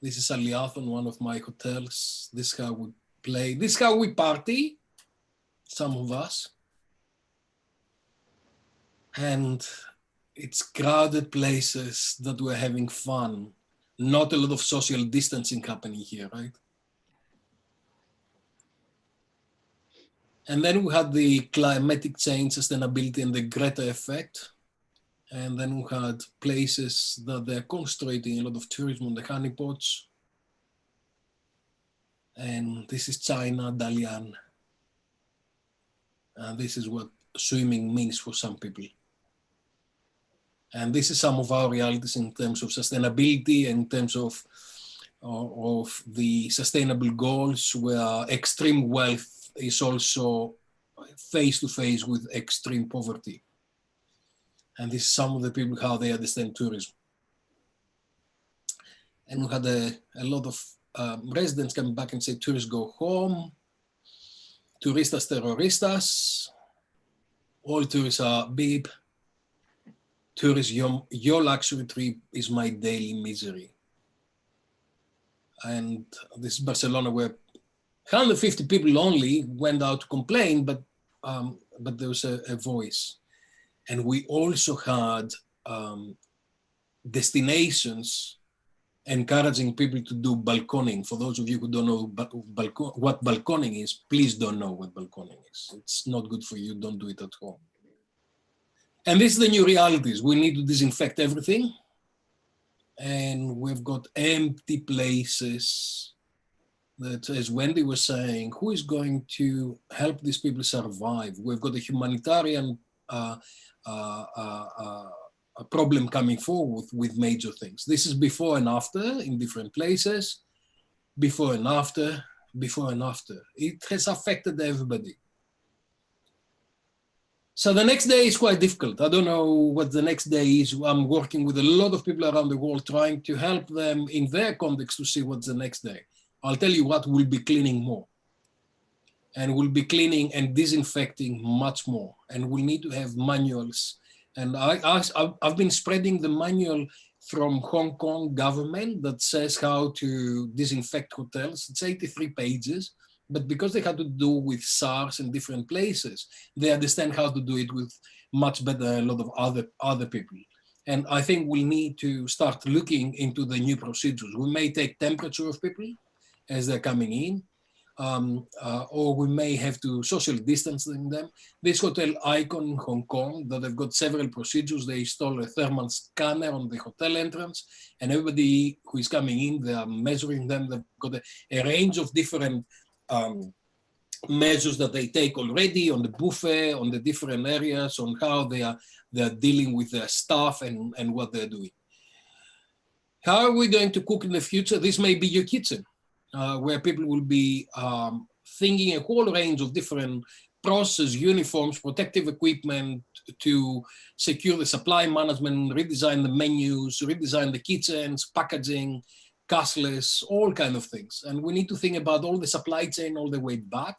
This is Aliathon, one of my hotels. This is how we play. This is how we party, some of us. And it's crowded places that we're having fun. Not a lot of social distancing happening here, right? And then we had the climatic change, sustainability, and the Greta effect. And then we had places that they're concentrating a lot of tourism on the honeypots. And this is China, Dalian. And this is what swimming means for some people. And this is some of our realities in terms of sustainability, in terms of the sustainable goals, where extreme wealth is also face-to-face with extreme poverty. And this is some of the people, how they understand tourism. And we had a lot of residents coming back and say, tourists go home, turistas terroristas, all tourists are beep. Tourist, your luxury trip is my daily misery. And this is Barcelona, where 150 people only went out to complain, but there was a voice. And we also had destinations encouraging people to do balconing. For those of you who don't know what balconing is, please don't know what balconing is. It's not good for you, don't do it at home. And this is the new realities. We need to disinfect everything. And we've got empty places that, as Wendy was saying, who is going to help these people survive? We've got a humanitarian problem coming forward with major things. This is before and after in different places, before and after, before and after. It has affected everybody. So the next day is quite difficult. I don't know what the next day is. I'm working with a lot of people around the world trying to help them in their context to see what's the next day. I'll tell you what, we'll be cleaning more. And we'll be cleaning and disinfecting much more. And we'll need to have manuals. And I've been spreading the manual from Hong Kong government that says how to disinfect hotels. It's 83 pages. But because they had to do with SARS in different places, they understand how to do it with much better a lot of other people. And I think we need to start looking into the new procedures. We may take temperature of people as they're coming in, or we may have to social distance them. This hotel Icon in Hong Kong, that they've got several procedures. They install a thermal scanner on the hotel entrance, and everybody who is coming in, they are measuring them. They've got a range of different measures that they take already on the buffet, on the different areas, on how they are dealing with their staff and what they're doing. How are we going to cook in the future? This may be your kitchen, where people will be thinking a whole range of different process, uniforms, protective equipment to secure the supply management, redesign the menus, redesign the kitchens, packaging, cashless, all kind of things. And we need to think about all the supply chain all the way back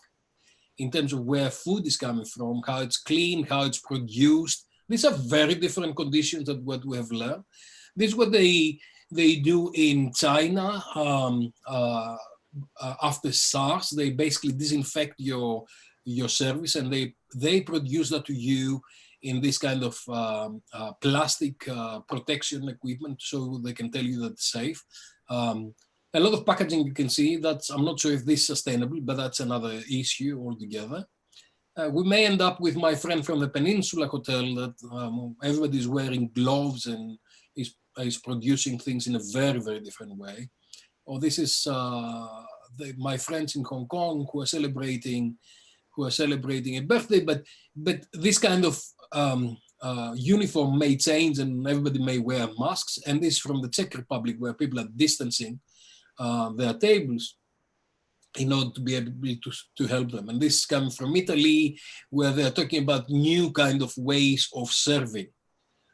in terms of where food is coming from, how it's cleaned, how it's produced. These are very different conditions than what we have learned. This is what they do in China after SARS. They basically disinfect your service, and they produce that to you in this kind of plastic protection equipment, so they can tell you that it's safe. A lot of packaging you can see, I'm not sure if this is sustainable, but that's another issue altogether. We may end up with my friend from the Peninsula Hotel that everybody's wearing gloves and is producing things in a very, very different way. Or this is my friends in Hong Kong who are celebrating a birthday, but this kind of uniform may change and everybody may wear masks. And this from the Czech Republic, where people are distancing their tables in order to be able to help them. And this comes from Italy, where they're talking about new kind of ways of serving.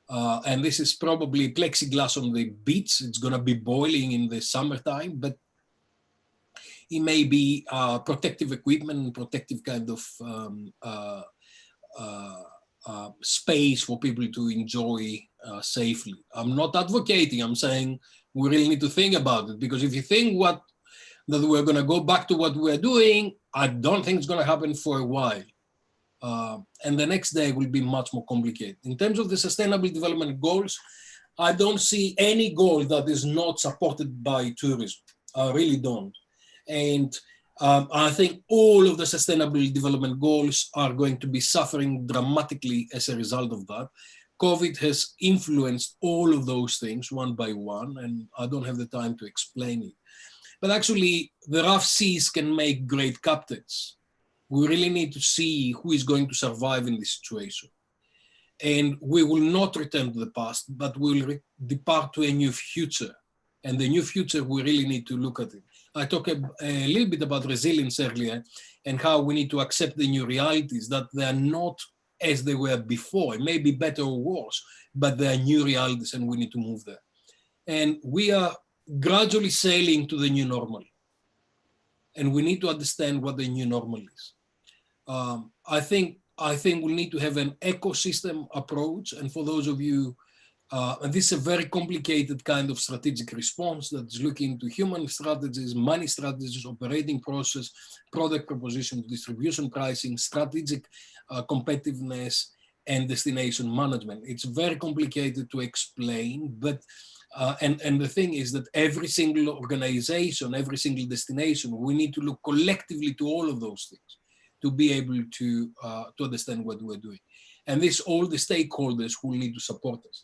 And this is probably plexiglass on the beach. It's going to be boiling in the summertime, but it may be protective equipment, protective kind of space for people to enjoy safely. I'm not advocating, I'm saying we really need to think about it, because if you think that we're going to go back to what we're doing, I don't think it's going to happen for a while. And the next day will be much more complicated. In terms of the Sustainable Development Goals, I don't see any goal that is not supported by tourism. I really don't. And I think all of the Sustainable Development Goals are going to be suffering dramatically as a result of that. COVID has influenced all of those things one by one, and I don't have the time to explain it. But actually, the rough seas can make great captains. We really need to see who is going to survive in this situation. And we will not return to the past, but we will depart to a new future. And the new future, we really need to look at it. I talked a little bit about resilience earlier and how we need to accept the new realities, that they are not as they were before. It may be better or worse, but they are new realities and we need to move there. And we are gradually sailing to the new normal. And we need to understand what the new normal is. I think we need to have an ecosystem approach. And for those of you, and this is a very complicated kind of strategic response that's looking to human strategies, money strategies, operating process, product proposition, distribution pricing, strategic competitiveness, and destination management. It's very complicated to explain, but and the thing is that every single organization, every single destination, we need to look collectively to all of those things to be able to understand what we're doing. And this, all the stakeholders who need to support us.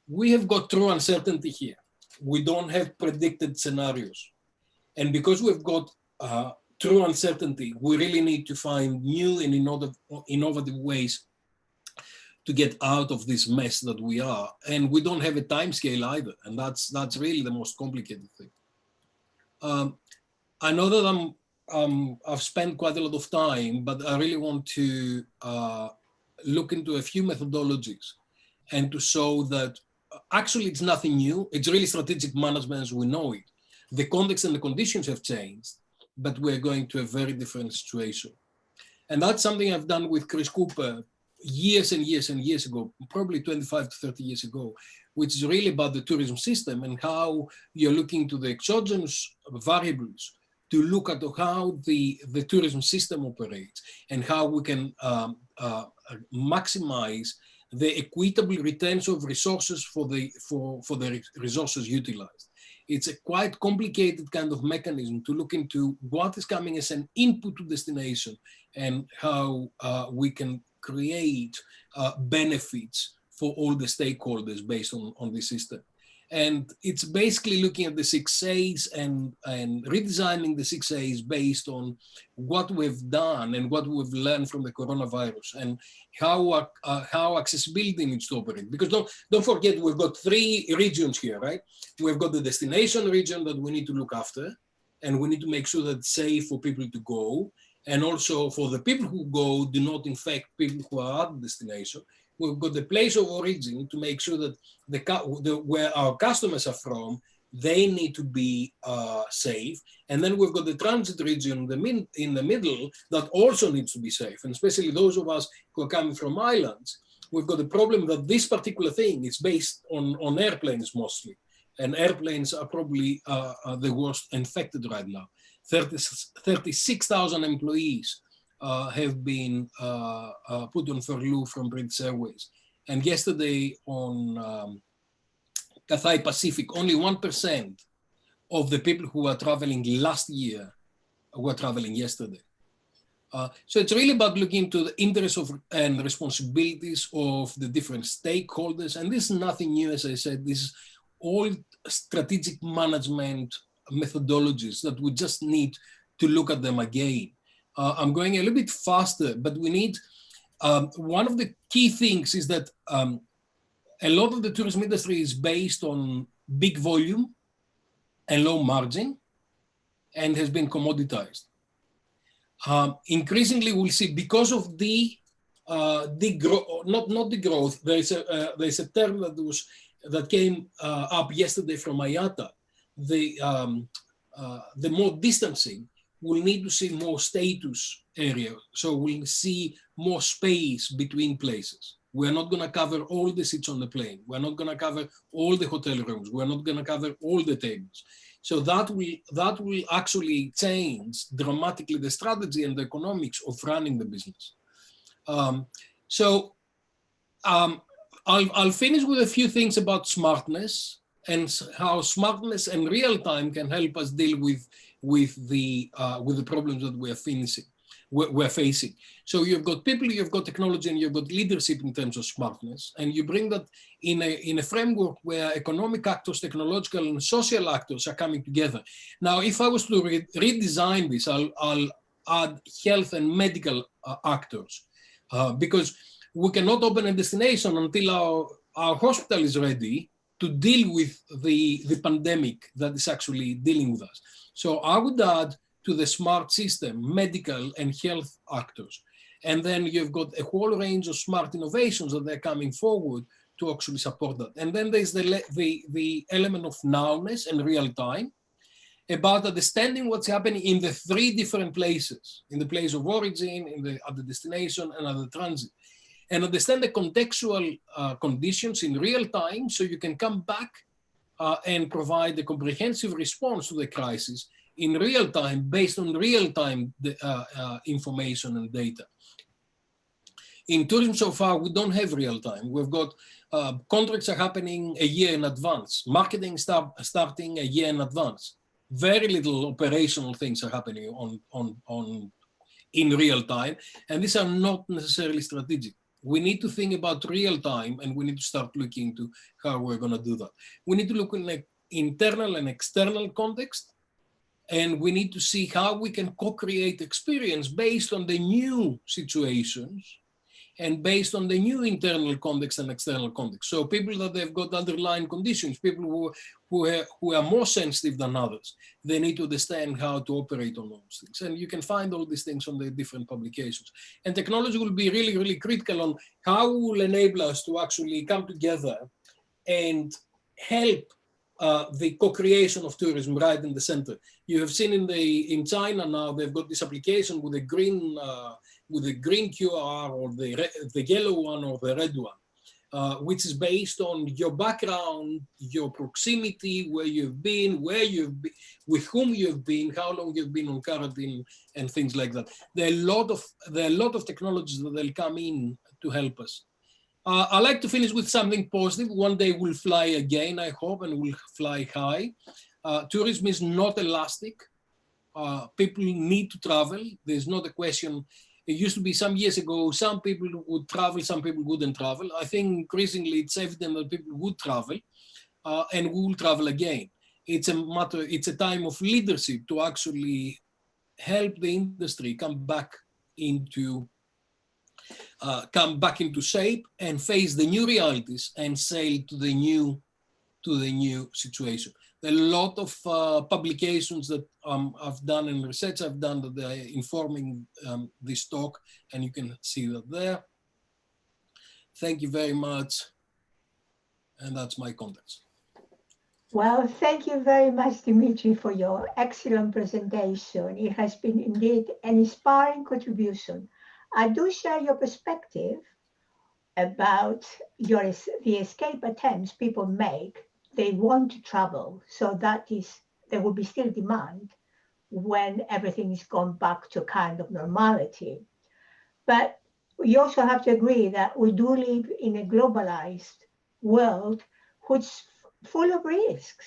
We have got true uncertainty here. We don't have predicted scenarios. And because we've got true uncertainty, we really need to find new and innovative ways to get out of this mess that we are. And we don't have a time scale either. And that's really the most complicated thing. I know that I've spent quite a lot of time, but I really want to look into a few methodologies and to show that actually it's nothing new. It's really strategic management as we know it. The context and the conditions have changed, but we're going to a very different situation. And that's something I've done with Chris Cooper years and years and years ago, probably 25 to 30 years ago, which is really about the tourism system and how you're looking to the exogenous variables to look at how the tourism system operates and how we can maximize the equitable returns of resources for the resources utilized. It's a quite complicated kind of mechanism to look into what is coming as an input to destination and how we can create benefits for all the stakeholders based on this system. And it's basically looking at the 6As and redesigning the 6As based on what we've done and what we've learned from the coronavirus and how accessibility needs to operate. Because don't forget, we've got 3 regions here, right? We've got the destination region that we need to look after, and we need to make sure that it's safe for people to go. And also for the people who go, do not infect people who are at the destination. We've got the place of origin to make sure that where our customers are from, they need to be safe. And then we've got the transit region in the middle that also needs to be safe. And especially those of us who are coming from islands, we've got the problem that this particular thing is based on airplanes mostly. And airplanes are probably the worst infected right now. 36,000 employees have been put on furlough from British Airways. And yesterday on Cathay Pacific, only 1% of the people who were traveling last year were traveling yesterday. So it's really about looking into the interests and responsibilities of the different stakeholders. And this is nothing new, as I said. This is all strategic management methodologies that we just need to look at them again. I'm going a little bit faster, but we need, one of the key things is that a lot of the tourism industry is based on big volume and low margin and has been commoditized. Increasingly, we'll see because of the not the growth. There's a term that came up yesterday from IATA. The more distancing, we'll need to see more status area. So we'll see more space between places. We're not going to cover all the seats on the plane. We're not going to cover all the hotel rooms. We're not going to cover all the tables. So that will actually change dramatically the strategy and the economics of running the business. I'll finish with a few things about smartness and how smartness and real time can help us deal with the problems that we're facing. So you've got people, you've got technology, and you've got leadership in terms of smartness, and you bring that in a framework where economic actors, technological and social actors are coming together. Now, if I was to redesign this, I'll add health and medical actors because we cannot open a destination until our hospital is ready to deal with the pandemic that is actually dealing with us. So I would add to the smart system, medical and health actors. And then you've got a whole range of smart innovations that they're coming forward to actually support that. And then there's the element of nowness and real time, about understanding what's happening in the 3 different places, in the place of origin, at the destination, and at the transit. And understand the contextual conditions in real time so you can come back and provide a comprehensive response to the crisis in real time based on real time information and data. In tourism so far, we don't have real time. We've got contracts are happening a year in advance, marketing starting a year in advance. Very little operational things are happening in real time, and these are not necessarily strategic. We need to think about real time, and we need to start looking into how we're going to do that. We need to look in like internal and external context, and we need to see how we can co-create experience based on the new situations and based on the new internal context and external context. So people that they've got underlying conditions, people who are more sensitive than others, they need to understand how to operate on those things. And you can find all these things on the different publications. And technology will be really, really critical on how it will enable us to actually come together and help the co-creation of tourism right in the center. You have seen in China now, they've got this application with a green QR or the yellow one or the red one, which is based on your background, your proximity, where you've been, with whom you've been, how long you've been on quarantine, and things like that. There are a lot of technologies that will come in to help us. I like to finish with something positive. One day we'll fly again, I hope, and we'll fly high. Tourism is not elastic. People need to travel. There's not a question. It used to be some years ago, some people would travel, some people wouldn't travel. I think increasingly it's evident that people would travel. and we will travel again. It's a time of leadership to actually help the industry come back into shape and face the new realities and sail to the new situation. There are a lot of publications that I've done and research I've done that they are informing this talk, and you can see that there. Thank you very much, and that's my contacts. Well, thank you very much, Dimitri, for your excellent presentation. It has been indeed an inspiring contribution. I do share your perspective about the escape attempts people make. They want to travel, so there will be still demand when everything is gone back to kind of normality. But we also have to agree that we do live in a globalized world which is full of risks.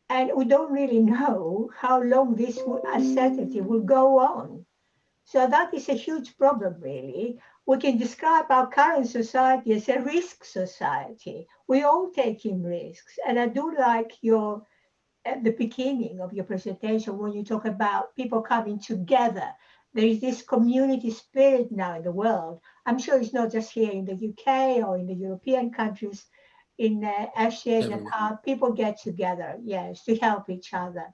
And we don't really know how long this uncertainty will go on. So that is a huge problem, really. We can describe our current society as a risk society. We all taking risks. And I do like at the beginning of your presentation when you talk about people coming together. There is this community spirit now in the world. I'm sure it's not just here in the UK or in the European countries. In Asia, in Nepal, people get together, yes, to help each other.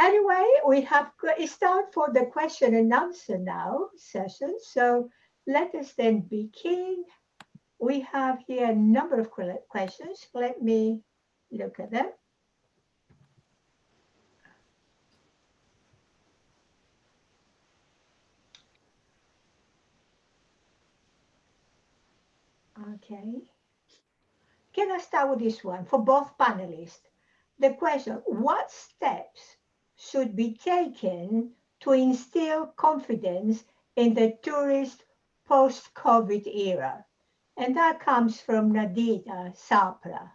Anyway, it's time for the question and answer now session. So let us then begin. We have here a number of questions. Let me look at them. Okay. Can I start with this one for both panelists? The question, what steps should be taken to instill confidence in the tourist post-COVID era? And that comes from Nadita Sapra.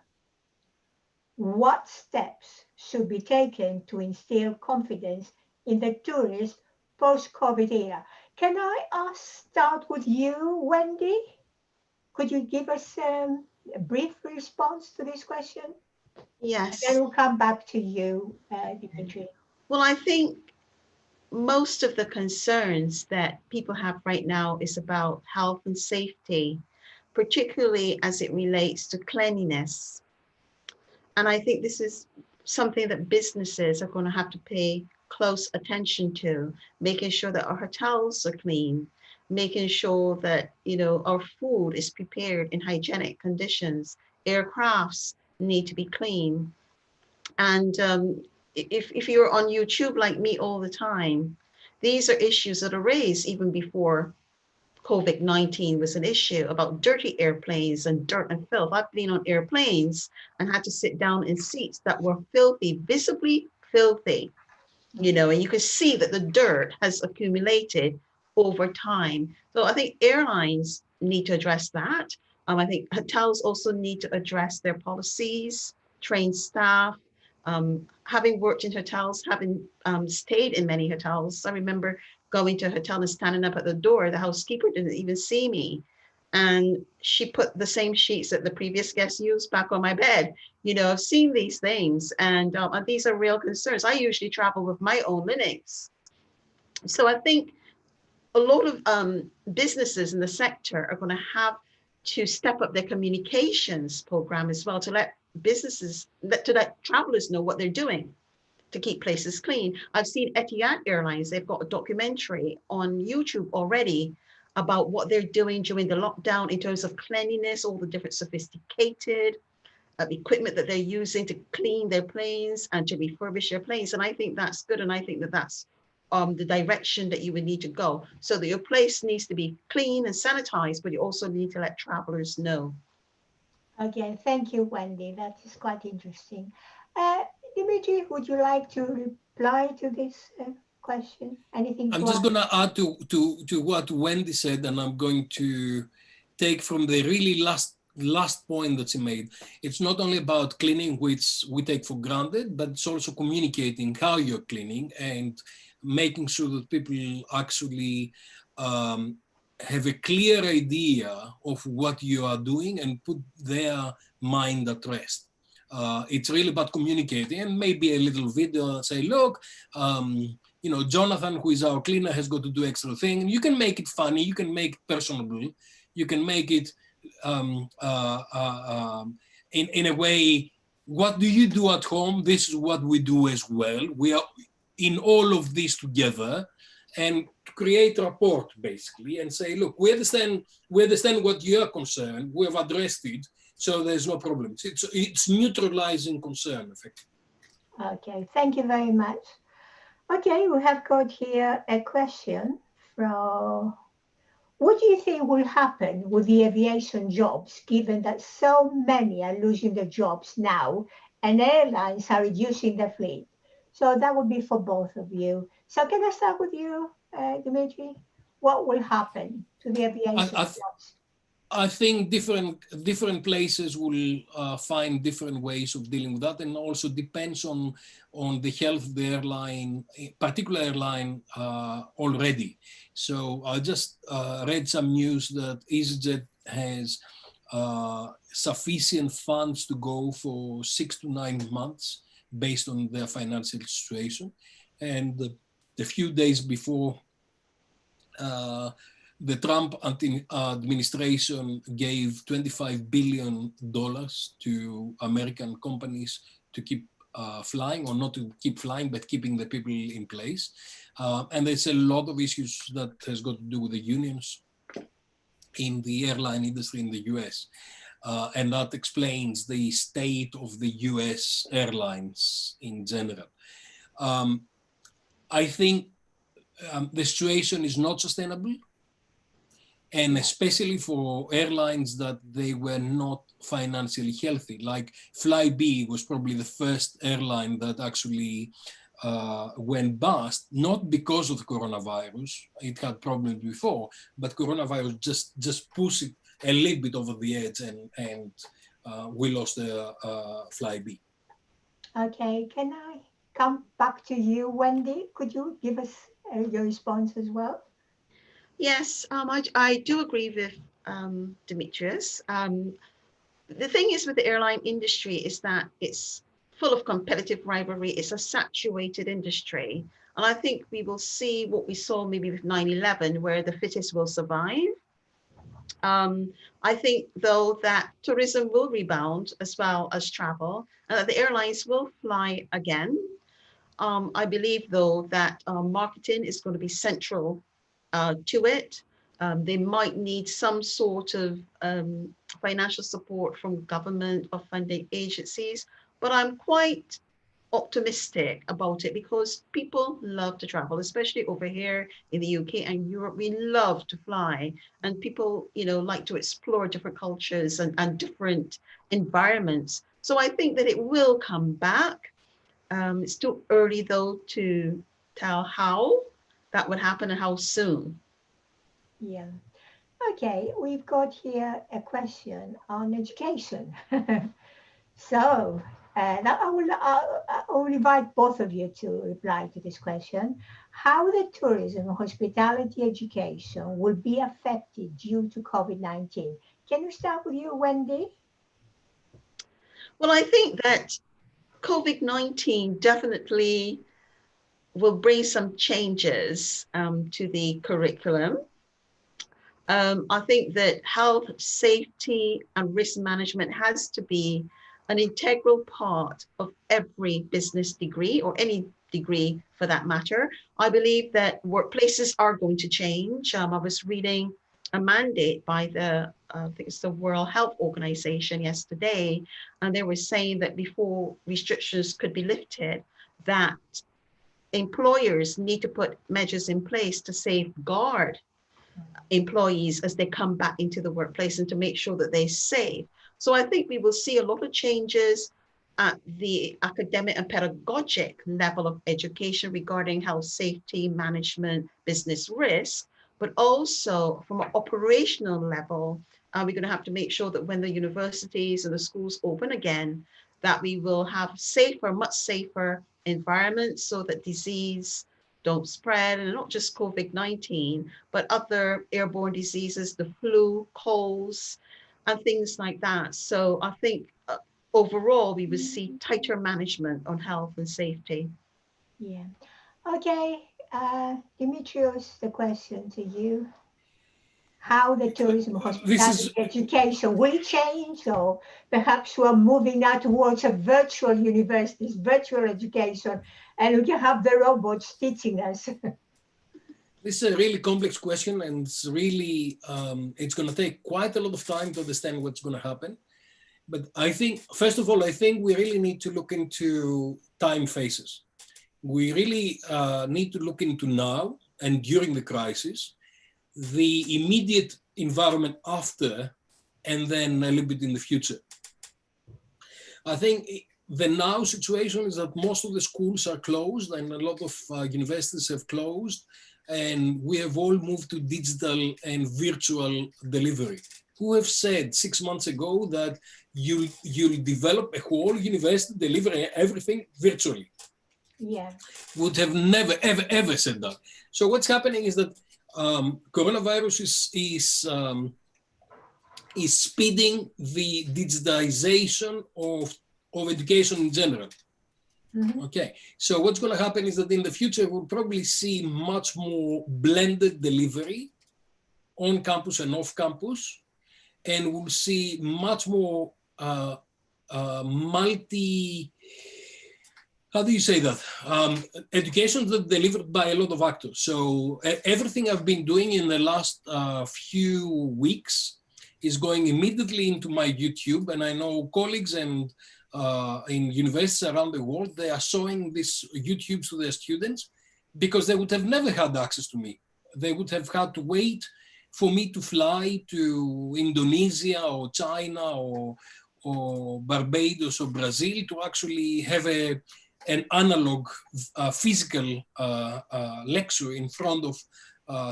What steps should be taken to instill confidence in the tourist post-COVID era? Can I start with you, Wendy? Could you give us a brief response to this question? Yes. And then we'll come back to you, Dimitri. Well, I think most of the concerns that people have right now is about health and safety, particularly as it relates to cleanliness. And I think this is something that businesses are going to have to pay close attention to, making sure that our hotels are clean, making sure that, our food is prepared in hygienic conditions, aircrafts need to be clean. And if you're on YouTube like me all the time, these are issues that are raised even before COVID-19 was an issue about dirty airplanes and dirt and filth. I've been on airplanes and had to sit down in seats that were filthy, visibly filthy, and you can see that the dirt has accumulated over time. So I think airlines need to address that. I think hotels also need to address their policies, train staff. Having worked in hotels, having stayed in many hotels, I remember going to a hotel and standing up at the door. The housekeeper didn't even see me. And she put the same sheets that the previous guest used back on my bed. I've seen these things, and these are real concerns. I usually travel with my own linens. So I think a lot of businesses in the sector are going to have to step up their communications program as well to let travelers know what they're doing to keep places clean. I've seen Etihad Airlines, they've got a documentary on YouTube already about what they're doing during the lockdown in terms of cleanliness, all the different sophisticated equipment that they're using to clean their planes and to refurbish their planes. And I think that's good. And I think that that's the direction that you would need to go. So that your place needs to be clean and sanitized, but you also need to let travelers know. Okay, thank you, Wendy. That is quite interesting. Dimitri, would you like to reply to this question? Anything? I'm just going to add to what Wendy said, and I'm going to take from the really last point that she made. It's not only about cleaning, which we take for granted, but it's also communicating how you're cleaning and making sure that people actually have a clear idea of what you are doing and put their mind at rest. It's really about communicating, and maybe a little video and say, look, you know, Jonathan, who is our cleaner, has got to do extra thing. And you can make it funny, you can make it personable, you can make it in a way, what do you do at home? This is what we do as well. We are in all of this together, and to create rapport basically and say, look, we understand what you are concerned, we have addressed it, so there's no problem. It's neutralizing concern effectively. Okay, thank you very much. Okay, we have got here a question from, what do you think will happen with the aviation jobs, given that so many are losing their jobs now and airlines are reducing their fleet? So that would be for both of you. So can I start with you, Dimitri? What will happen to the aviation jobs? I think different places will find different ways of dealing with that, and also depends on the health of the airline, particular airline already. So I just read some news that EasyJet has sufficient funds to go for 6 to 9 months based on their financial situation. And the few days before, the Trump administration gave $25 billion to American companies to keep flying, or not to keep flying, but keeping the people in place. And there's a lot of issues that has got to do with the unions in the airline industry in the US. And that explains the state of the US airlines in general. I think the situation is not sustainable, and especially for airlines that they were not financially healthy. Like Flybe was probably the first airline that actually went bust, not because of the coronavirus. It had problems before, but coronavirus just pushed it a little bit over the edge, and we lost Flybe. Okay, can I come back to you, Wendy? Could you give us your response as well? Yes, I do agree with Dimitrios. The thing is with the airline industry is that it's full of competitive rivalry. It's a saturated industry. And I think we will see what we saw maybe with 9/11, where the fittest will survive. I think, though, that tourism will rebound as well as travel, and that the airlines will fly again. I believe, though, that marketing is going to be central to it. They might need some sort of financial support from government or funding agencies, but I'm quite optimistic about it because people love to travel, especially over here in the UK and Europe. We love to fly, and people, you know, like to explore different cultures and different environments. So I think that it will come back. It's still early, though, to tell how that would happen and how soon. Yeah. Okay, we've got here a question on education. So now I will invite both of you to reply to this question. How the tourism and hospitality education will be affected due to COVID-19? Can we start with you, Wendy? Well, I think that COVID-19 definitely will bring some changes to the curriculum. I think that health, safety, and risk management has to be an integral part of every business degree, or any degree for that matter. I believe that workplaces are going to change. I was reading a mandate by I think it's the World Health Organization yesterday, and they were saying that before restrictions could be lifted, that employers need to put measures in place to safeguard employees as they come back into the workplace and to make sure that they're safe. So I think we will see a lot of changes at the academic and pedagogic level of education regarding health, safety, management, business risk, but also from an operational level, we're going to have to make sure that when the universities and the schools open again, that we will have safer, much safer environments so that disease don't spread, and not just COVID-19, but other airborne diseases, the flu, colds, and things like that. So I think overall we would see tighter management on health and safety. Yeah. Okay, Dimitrios, the question to you. How the tourism, This hospitality, is education will change, or perhaps we're moving now towards a virtual universities, virtual education, and we can have the robots teaching us. This is a really complex question, and it's really it's going to take quite a lot of time to understand what's going to happen. But I think, first of all, I think we really need to look into time phases. We really need to look into now and during the crisis, the immediate environment after, and then a little bit in the future. I think the now situation is that most of the schools are closed and a lot of universities have closed, and we have all moved to digital and virtual delivery. Who have said 6 months ago that you'll develop a whole university delivering everything virtually? Yeah. Would have never, ever said that. So what's happening is that coronavirus is speeding the digitization of education in general. Mm-hmm. Okay, so what's going to happen is that in the future, we'll probably see much more blended delivery on campus and off campus, and we'll see much more how do you say that? Education that delivered by a lot of actors. So everything I've been doing in the last few weeks is going immediately into my YouTube, and I know colleagues and in universities around the world, they are showing these YouTubes to their students because they would have never had access to me. They would have had to wait for me to fly to Indonesia or China or Barbados or Brazil to actually have an analog physical lecture in front of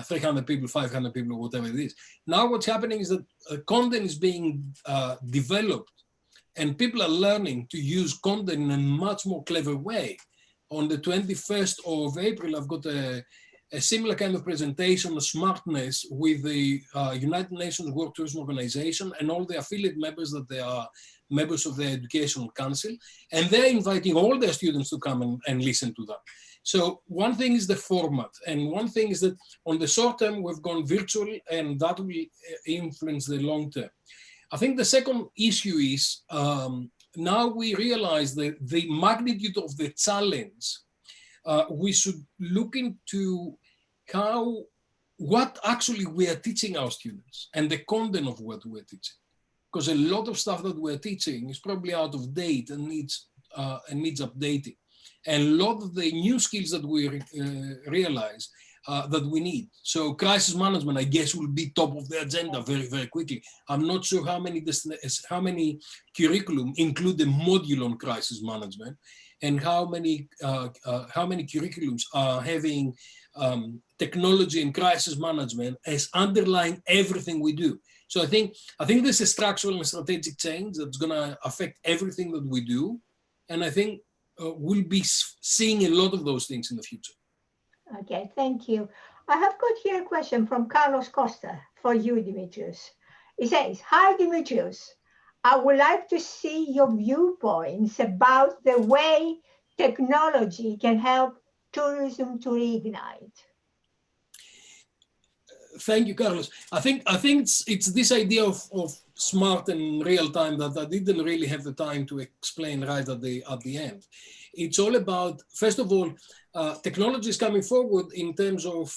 300 people, 500 people, whatever it is. Now what's happening is that content is being developed and people are learning to use content in a much more clever way. On the 21st of April, I've got a similar kind of presentation of smartness with the United Nations World Tourism Organization and all the affiliate members that they are members of the Educational Council, and they're inviting all their students to come and listen to them. So one thing is the format, and one thing is that on the short term, we've gone virtual, and that will influence the long term. I think the second issue is now we realize that the magnitude of the challenge, we should look into what actually we are teaching our students and the content of what we're teaching. Because a lot of stuff that we're teaching is probably out of date and needs updating. And a lot of the new skills that we realize that we need. So crisis management, I guess, will be top of the agenda very, very quickly. I'm not sure how many curriculum include the module on crisis management, and how many curriculums are having technology and crisis management as underlying everything we do. So I think there's a structural and strategic change that's going to affect everything that we do, and I think we'll be seeing a lot of those things in the future. Okay, thank you. I have got here a question from Carlos Costa for you, Dimitrios. He says, "Hi, Dimitrios. I would like to see your viewpoints about the way technology can help tourism to reignite." Thank you, Carlos. I think it's this idea of smart and real time that I didn't really have the time to explain right at the end. It's all about, first of all, technology is coming forward in terms of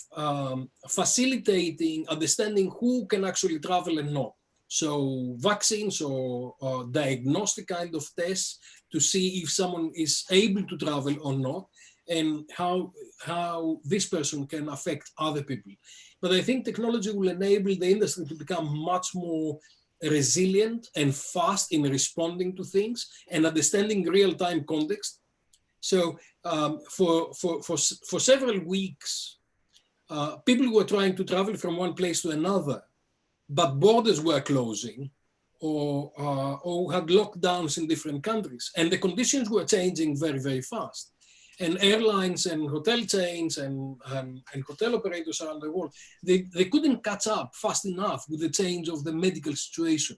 facilitating understanding who can actually travel and not. So vaccines or diagnostic kind of tests to see if someone is able to travel or not, and how this person can affect other people. But I think technology will enable the industry to become much more resilient and fast in responding to things and understanding real-time context. So for several weeks, people were trying to travel from one place to another, but borders were closing or had lockdowns in different countries. And the conditions were changing very, very fast. And airlines and hotel chains and hotel operators around the world, they couldn't catch up fast enough with the change of the medical situation.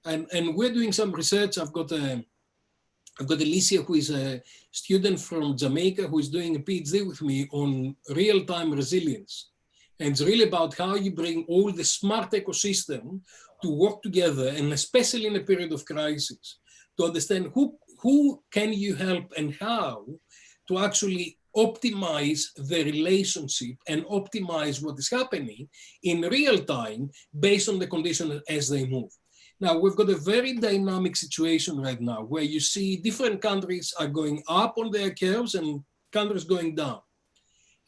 And we're doing some research. I've got Alicia, who is a student from Jamaica, who is doing a PhD with me on real-time resilience. And it's really about how you bring all the smart ecosystem to work together, and especially in a period of crisis, to understand who can you help and how to actually optimize the relationship and optimize what is happening in real time based on the conditions as they move. Now, we've got a very dynamic situation right now where you see different countries are going up on their curves and countries going down.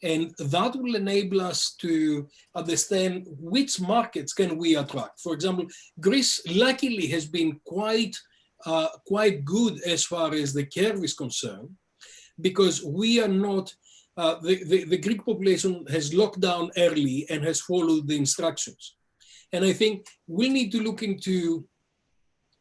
And that will enable us to understand which markets can we attract. For example, Greece luckily has been quite good as far as the curve is concerned, because we are not, the Greek population has locked down early and has followed the instructions. And I think we need to look into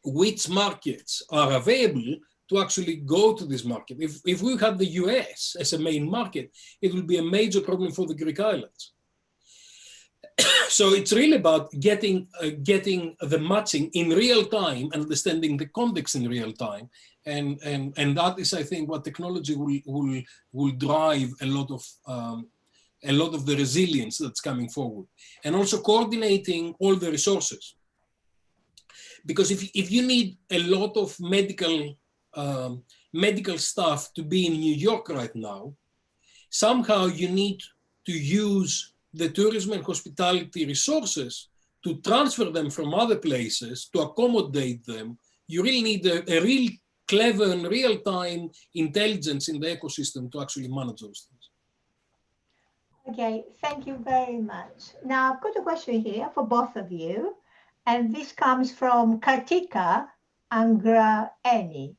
which markets are available to actually go to this market. If we have the US as a main market, it will be a major problem for the Greek islands. So it's really about getting the matching in real time, understanding the context in real time. And that is, I think, what technology will drive a lot of the resilience that's coming forward. And also coordinating all the resources. Because if you need a lot of medical staff to be in New York right now, somehow you need to use the tourism and hospitality resources to transfer them from other places, to accommodate them. You really need a real clever and real-time intelligence in the ecosystem to actually manage those things. Okay, thank you very much. Now I've got a question here for both of you, and this comes from Kartika Angraeni.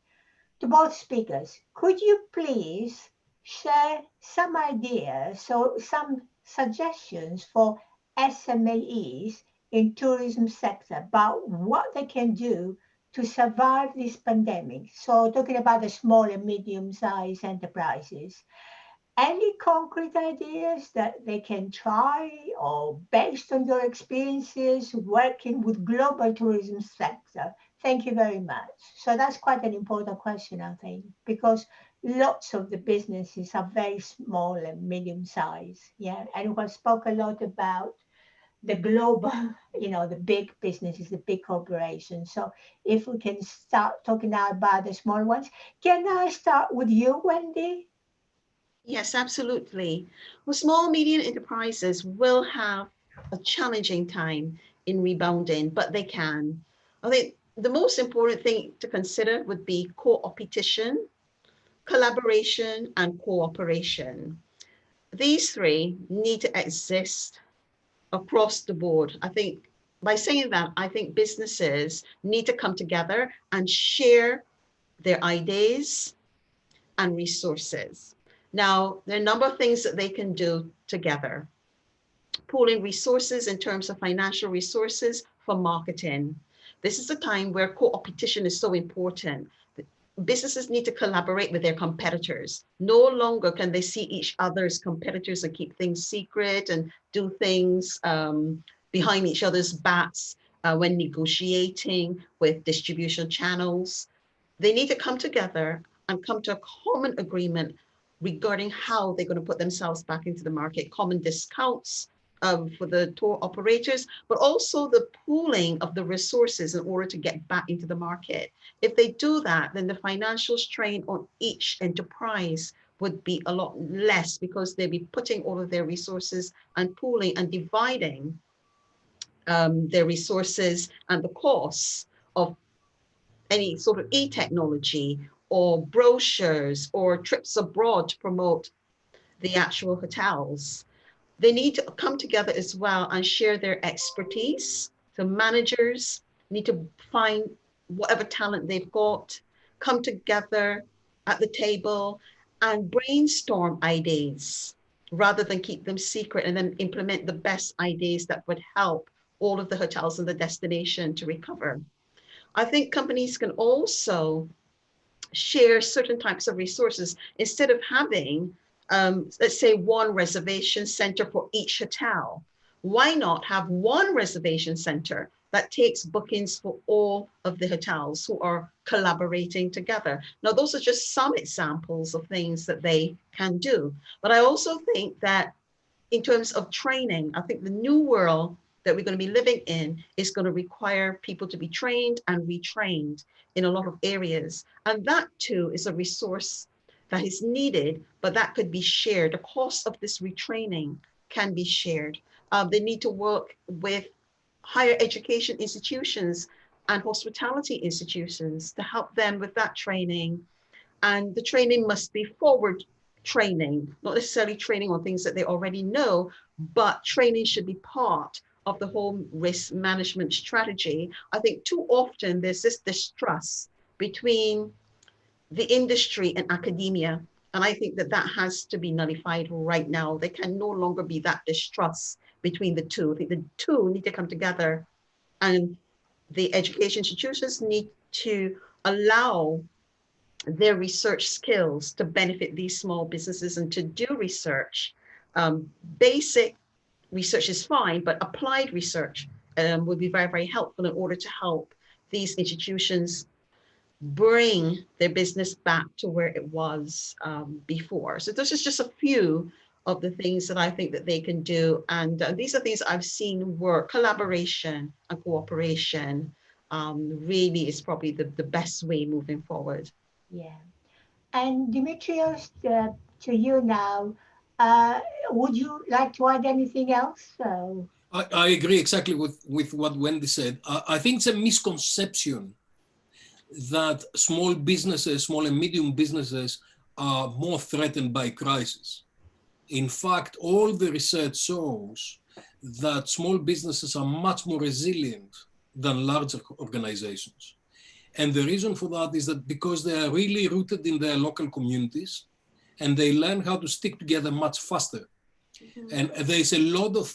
To both speakers, could you please share some ideas, so some suggestions for SMEs in tourism sector about what they can do to survive this pandemic? So talking about the small and medium-sized enterprises. Any concrete ideas that they can try, or based on your experiences working with global tourism sector? Thank you very much. So that's quite an important question, I think, because lots of the businesses are very small and medium sized. Yeah. And we spoke a lot about the global, the big businesses, the big corporations. So if we can start talking now about the small ones, can I start with you, Wendy? Yes, absolutely. Well, small, medium enterprises will have a challenging time in rebounding, but they can. I think the most important thing to consider would be co-opetition, collaboration, and cooperation. These three need to exist across the board. I think by saying that, I think businesses need to come together and share their ideas and resources. Now, there are a number of things that they can do together. Pooling resources in terms of financial resources for marketing. This is a time where co-opetition is so important. Businesses need to collaborate with their competitors. No longer can they see each other's competitors and keep things secret and do things behind each other's backs when negotiating with distribution channels. They need to come together and come to a common agreement regarding how they're going to put themselves back into the market, common discounts for the tour operators, but also the pooling of the resources in order to get back into the market. If they do that, then the financial strain on each enterprise would be a lot less, because they'll be putting all of their resources and pooling and dividing their resources and the costs of any sort of e-technology or brochures or trips abroad to promote the actual hotels. They need to come together as well and share their expertise. So managers need to find whatever talent they've got, come together at the table and brainstorm ideas rather than keep them secret, and then implement the best ideas that would help all of the hotels and the destination to recover. I think companies can also share certain types of resources. Instead of having, let's say, one reservation center for each hotel, why not have one reservation center that takes bookings for all of the hotels who are collaborating together. Now, those are just some examples of things that they can do. But I also think that in terms of training, I think the new world that we're going to be living in is going to require people to be trained and retrained in a lot of areas. And that too is a resource that is needed, but that could be shared. The cost of this retraining can be shared. They need to work with higher education institutions and hospitality institutions to help them with that training. And the training must be forward training, not necessarily training on things that they already know, but training should be part of the whole risk management strategy. I think too often there's this distrust between the industry and academia. And I think that that has to be nullified right now. There can no longer be that distrust between the two. I think the two need to come together, and the education institutions need to allow their research skills to benefit these small businesses and to do research. Basic research is fine, but applied research would be very, very helpful in order to help these institutions bring their business back to where it was before. So this is just a few of the things that I think that they can do. And these are things I've seen work. Collaboration and cooperation really is probably the best way moving forward. Yeah. And Dimitrios, to you now, would you like to add anything else? I agree exactly with what Wendy said. I think it's a misconception that small businesses, small and medium businesses are more threatened by crisis. In fact, all the research shows that small businesses are much more resilient than larger organizations. And the reason for that is that because they are really rooted in their local communities and they learn how to stick together much faster. Mm-hmm. And there's a lot of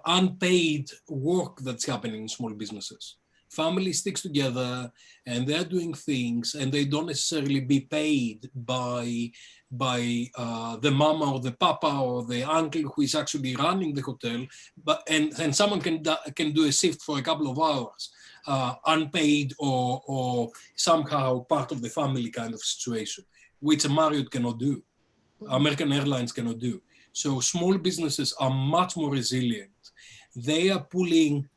unpaid work that's happening in small businesses. Family sticks together and they're doing things and they don't necessarily be paid by the mama or the papa or the uncle who is actually running the hotel, but and someone can do a shift for a couple of hours, unpaid or somehow part of the family kind of situation, which a Marriott cannot do, American Airlines cannot do. So small businesses are much more resilient. They are pulling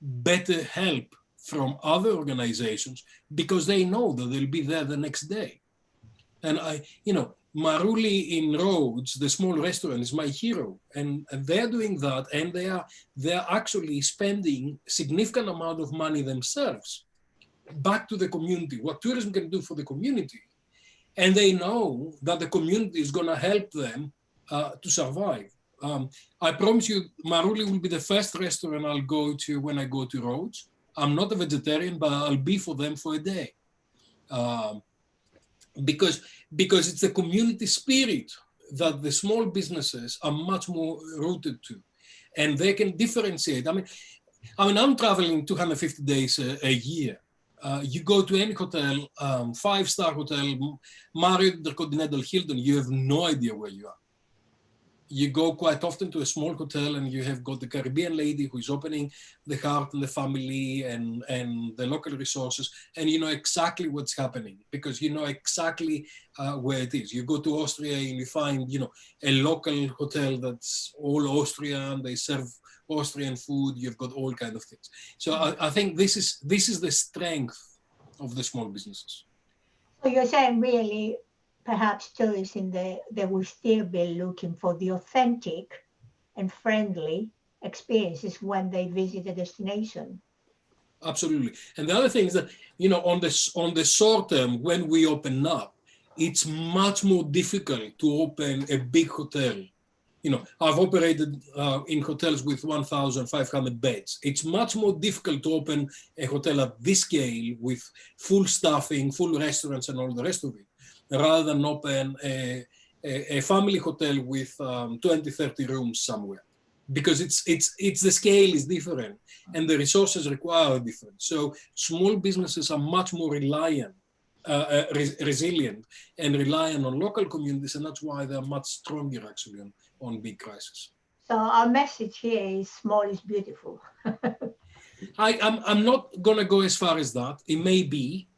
better help from other organizations because they know that they'll be there the next day. And Maruli in Rhodes, the small restaurant, is my hero, and they're doing that, and they're actually spending significant amount of money themselves back to the community, what tourism can do for the community. And they know that the community is going to help them to survive. I promise you, Maruli will be the first restaurant I'll go to when I go to Rhodes. I'm not a vegetarian, but I'll be for them for a day. Because it's the community spirit that the small businesses are much more rooted to, and they can differentiate. I mean, I'm traveling 250 days a year. You go to any hotel, 5-star hotel, Marriott, Intercontinental, Hilton, you have no idea where you are. You go quite often to a small hotel and you have got the Caribbean lady who is opening the heart and the family and the local resources, and you know exactly what's happening because you know exactly where it is. You go to Austria and you find, a local hotel that's all Austrian, they serve Austrian food, you've got all kinds of things. So I think this is the strength of the small businesses. So you're saying really, perhaps tourism, they will still be looking for the authentic and friendly experiences when they visit a destination. Absolutely. And the other thing is that, on the short term, when we open up, it's much more difficult to open a big hotel. I've operated in hotels with 1,500 beds. It's much more difficult to open a hotel at this scale with full staffing, full restaurants and all the rest of it, rather than open a family hotel with 20, 30 rooms somewhere, because it's the scale is different and the resources required are different. So small businesses are much more resilient and reliant on local communities, and that's why they're much stronger actually on big crises. So our message here is small is beautiful. I'm not going to go as far as that. It may be.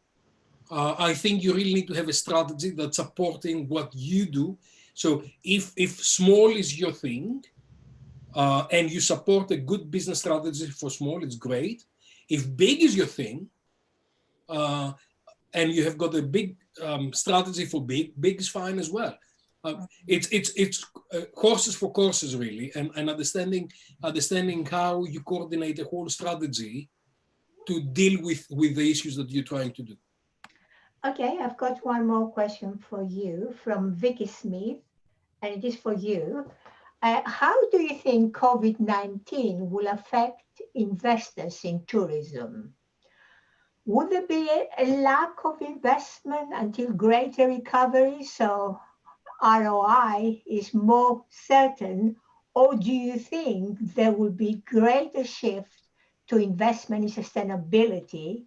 I think you really need to have a strategy that's supporting what you do. So if small is your thing, and you support a good business strategy for small, it's great. If big is your thing, and you have got a big strategy for big is fine as well. It's horses for courses really, and understanding how you coordinate a whole strategy to deal with the issues that you're trying to do. Okay, I've got one more question for you from Vicky Smith, and it is for you. How do you think COVID-19 will affect investors in tourism? Would there be a lack of investment until greater recovery, so ROI is more certain, or do you think there will be greater shift to investment in sustainability,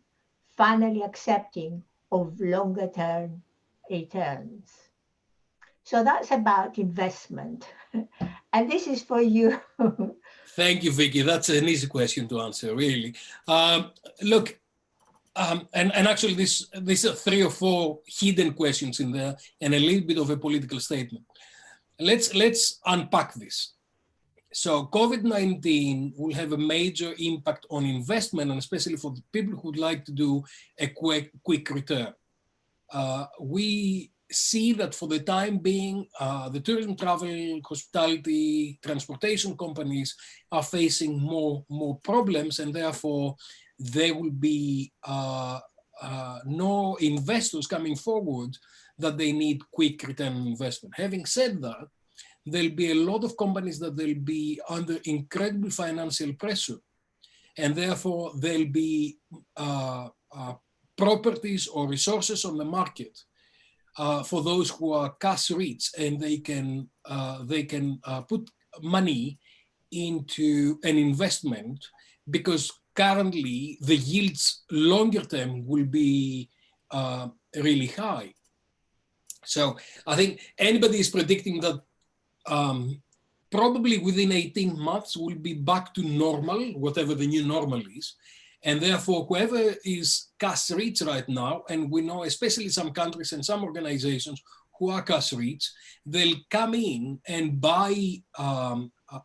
finally accepting of longer term returns? So that's about investment. And this is for you. Thank you, Vicky. That's an easy question to answer, really. Look, and actually these are 3 or 4 hidden questions in there and a little bit of a political statement. Let's unpack this. So COVID-19 will have a major impact on investment, and especially for the people who would like to do a quick return. We see that for the time being, the tourism, travel, hospitality, transportation companies are facing more problems, and therefore there will be no investors coming forward that they need quick return on investment. Having said that, there'll be a lot of companies that they'll be under incredible financial pressure, and therefore there'll be properties or resources on the market for those who are cash rich, and they can put money into an investment, because currently the yields longer term will be really high. So I think anybody is predicting that probably within 18 months we'll be back to normal, whatever the new normal is. And therefore, whoever is cash rich right now, and we know especially some countries and some organizations who are cash rich, they'll come in and buy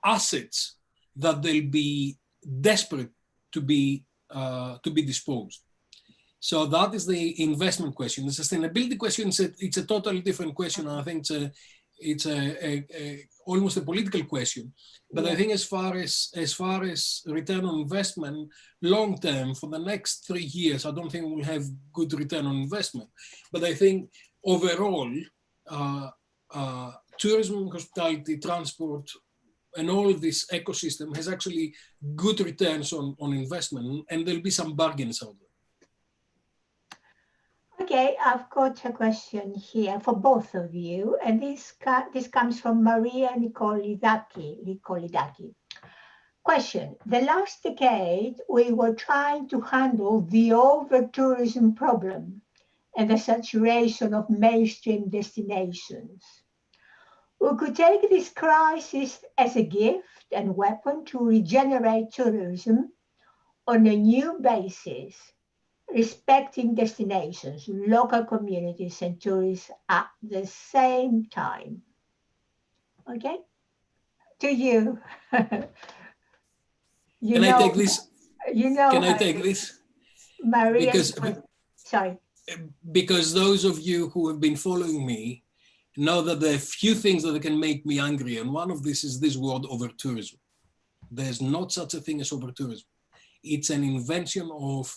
assets that they'll be desperate to be disposed. So that is the investment question. The sustainability question, it's a totally different question. And I think it's almost a political question. But I think as far as return on investment, long term, for the next 3 years, I don't think we'll have good return on investment. But I think overall, tourism, hospitality, transport, and all this ecosystem has actually good returns on investment, and there'll be some bargains out there. Okay, I've got a question here for both of you, and this comes from Maria Nikolidaki. Question: the last decade, we were trying to handle the over-tourism problem and the saturation of mainstream destinations. We could take this crisis as a gift and weapon to regenerate tourism on a new basis, respecting destinations, local communities, and tourists at the same time. Okay? To you. Can I take this? Can I take this? Maria, sorry. Because those of you who have been following me know that there are few things that can make me angry, and one of this is this word over-tourism. There's not such a thing as over-tourism. It's an invention of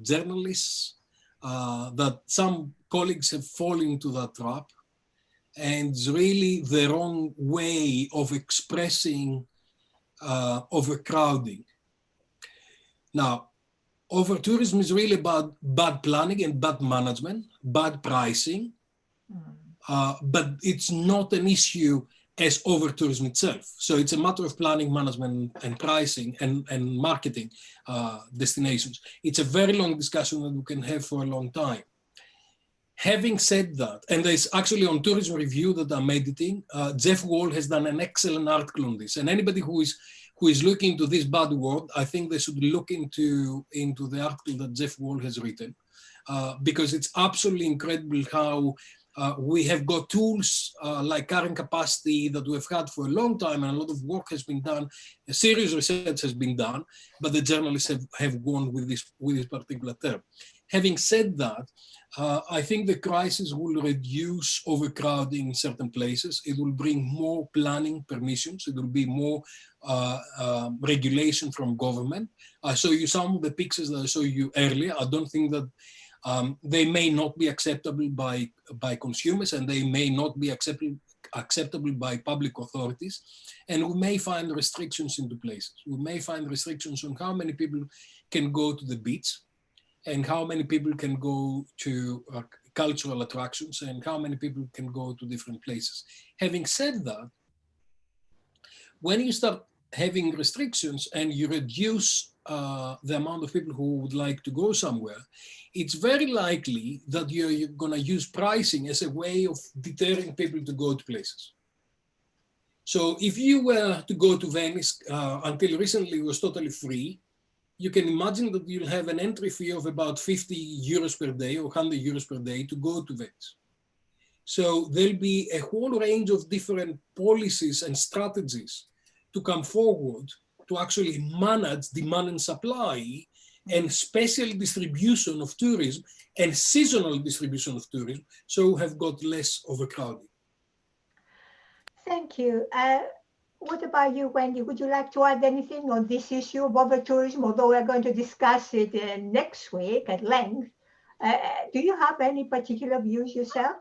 journalists that some colleagues have fallen into that trap, and it's really the wrong way of expressing overcrowding. Now, over-tourism is really about bad planning and bad management, bad pricing, but it's not an issue as over-tourism itself. So it's a matter of planning, management, and pricing and marketing destinations. It's a very long discussion that we can have for a long time. Having said that, and there's actually on Tourism Review that I'm editing, Jeff Wall has done an excellent article on this. And anybody who who is looking into this bad word, I think they should look into the article that Jeff Wall has written, because it's absolutely incredible how we have got tools like carrying capacity that we've had for a long time, and a lot of work has been done, serious research has been done, but the journalists have gone with this particular term. Having said that, I think the crisis will reduce overcrowding in certain places. It will bring more planning permissions. It will be more regulation from government. I showed you some of the pictures that I showed you earlier. I don't think that they may not be acceptable by consumers, and they may not be acceptable by public authorities. And we may find restrictions into places. We may find restrictions on how many people can go to the beach, and how many people can go to cultural attractions, and how many people can go to different places. Having said that, when you start having restrictions and you reduce the amount of people who would like to go somewhere, it's very likely that you're going to use pricing as a way of deterring people to go to places. So if you were to go to Venice, until recently it was totally free, you can imagine that you'll have an entry fee of about 50 euros per day or 100 euros per day to go to Venice. So there'll be a whole range of different policies and strategies to come forward to actually manage demand and supply, and special distribution of tourism and seasonal distribution of tourism, so have got less overcrowding. Thank you. What about you, Wendy? Would you like to add anything on this issue of over-tourism, although we're going to discuss it next week at length? Do you have any particular views yourself?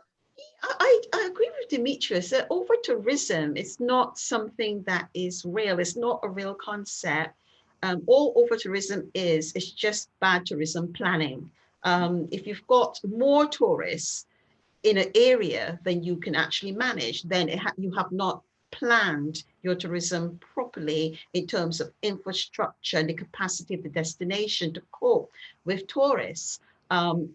I agree with Dimitrios that over-tourism is not something that is real. It's not a real concept. All over-tourism is just bad tourism planning. If you've got more tourists in an area than you can actually manage, then you have not planned your tourism properly in terms of infrastructure and the capacity of the destination to cope with tourists.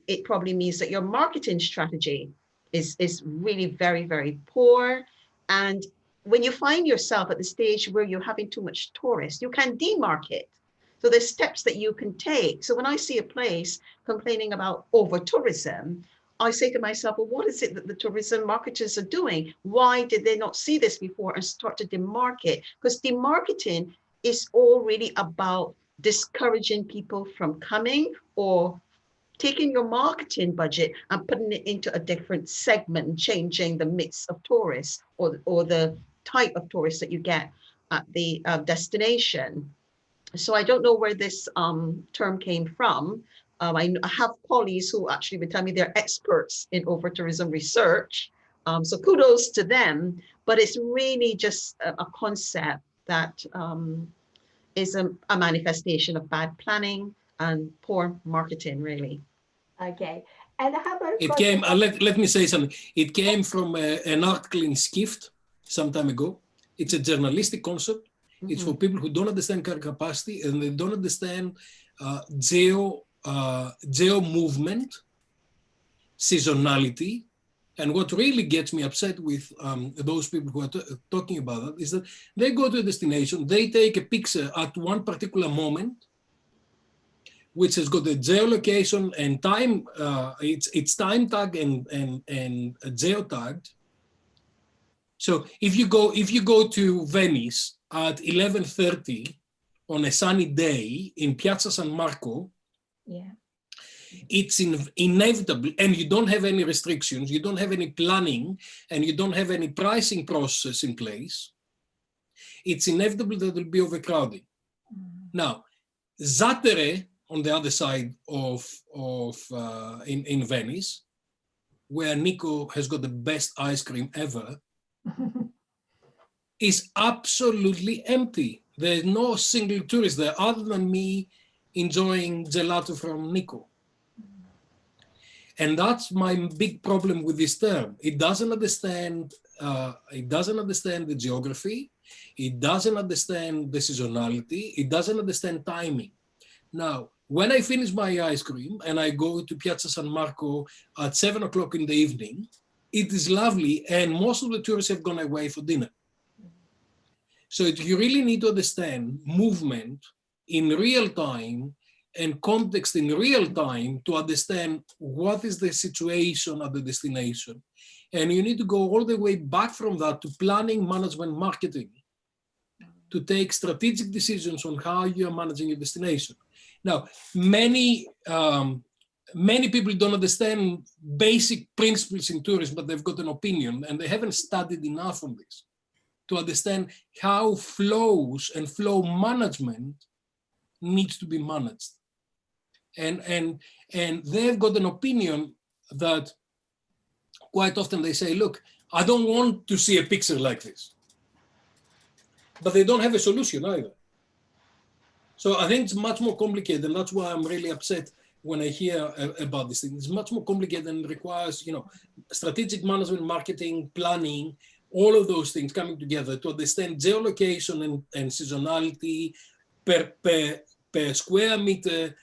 It probably means that your marketing strategy is really very, very poor. And when you find yourself at the stage where you're having too much tourists, you can demarket. So there's steps that you can take. So when I see a place complaining about over-tourism, I say to myself, well, what is it that the tourism marketers are doing? Why did they not see this before and start to demarket? Because demarketing is all really about discouraging people from coming, or taking your marketing budget and putting it into a different segment and changing the mix of tourists or the type of tourists that you get at the destination. So I don't know where this term came from. I have colleagues who actually would tell me they're experts in over-tourism research. So kudos to them, but it's really just a concept that is a manifestation of bad planning and poor marketing, really. Okay. And how about it came, let me say something. It came from an article in Skift some time ago. It's a journalistic concept. Mm-hmm. It's for people who don't understand cargo capacity and they don't understand geo movement, seasonality. And what really gets me upset with those people who are talking about that is that they go to a destination, they take a picture at one particular moment, which has got a geolocation and time, it's time tag and geo-tagged. So if you go to Venice at 11:30 on a sunny day in Piazza San Marco, yeah, it's inevitable, and you don't have any restrictions, you don't have any planning, and you don't have any pricing process in place, it's inevitable that there will be overcrowding. Now, Zattere, on the other side of in Venice, where Nico has got the best ice cream ever, is absolutely empty. There's no single tourist there other than me enjoying gelato from Nico. And that's my big problem with this term. It doesn't understand the geography. It doesn't understand the seasonality. It doesn't understand timing. Now, when I finish my ice cream and I go to Piazza San Marco at 7 o'clock in the evening, it is lovely, and most of the tourists have gone away for dinner. So you really need to understand movement in real time and context in real time to understand what is the situation at the destination. And you need to go all the way back from that to planning, management, marketing, to take strategic decisions on how you are managing your destination. Now, many people don't understand basic principles in tourism, but they've got an opinion and they haven't studied enough on this to understand how flows and flow management needs to be managed. And they've got an opinion that quite often they say, look, I don't want to see a picture like this. But they don't have a solution either. So I think it's much more complicated, and that's why I'm really upset when I hear about this thing. It's much more complicated and requires, strategic management, marketing, planning, all of those things coming together to understand geolocation and seasonality per square meter,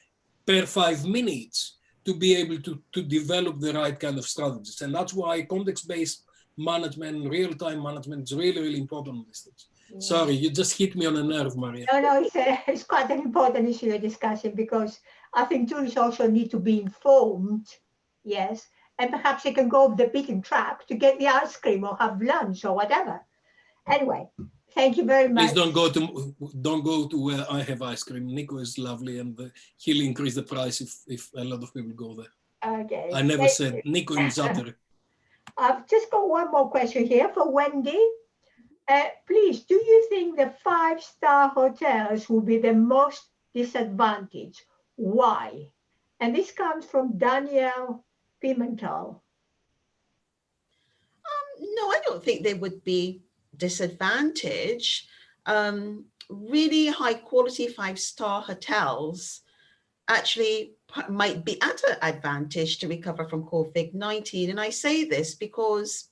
per 5 minutes, to be able to develop the right kind of strategies. And that's why context-based management, real-time management is really, really important on these things. Yeah. Sorry, you just hit me on a nerve, Maria. No, it's quite an important issue you're discussing, because I think tourists also need to be informed, yes, and perhaps they can go off the beaten track to get the ice cream or have lunch or whatever. Anyway, thank you very much. Please don't go to where I have ice cream. Nico is lovely, and he'll increase the price if a lot of people go there. Okay. I never said Nico in Zatter. I've just got one more question here for Wendy. Please, do you think the 5-star hotels will be the most disadvantaged? Why? And this comes from Danielle Pimentel. No, I don't think they would be disadvantaged. Really high quality 5-star hotels actually might be at an advantage to recover from COVID-19. And I say this because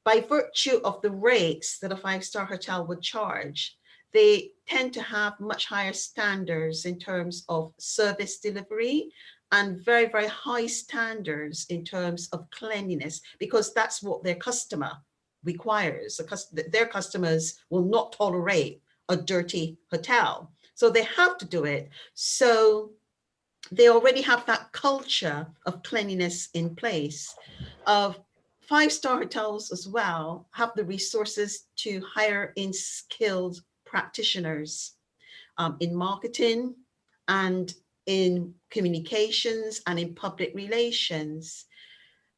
by virtue of the rates that a 5-star hotel would charge, they tend to have much higher standards in terms of service delivery and very, very high standards in terms of cleanliness, because that's what their customer requires. Their customers will not tolerate a dirty hotel. So they have to do it. So they already have that culture of cleanliness in place. Of 5-star hotels as well have the resources to hire in skilled practitioners in marketing and in communications and in public relations.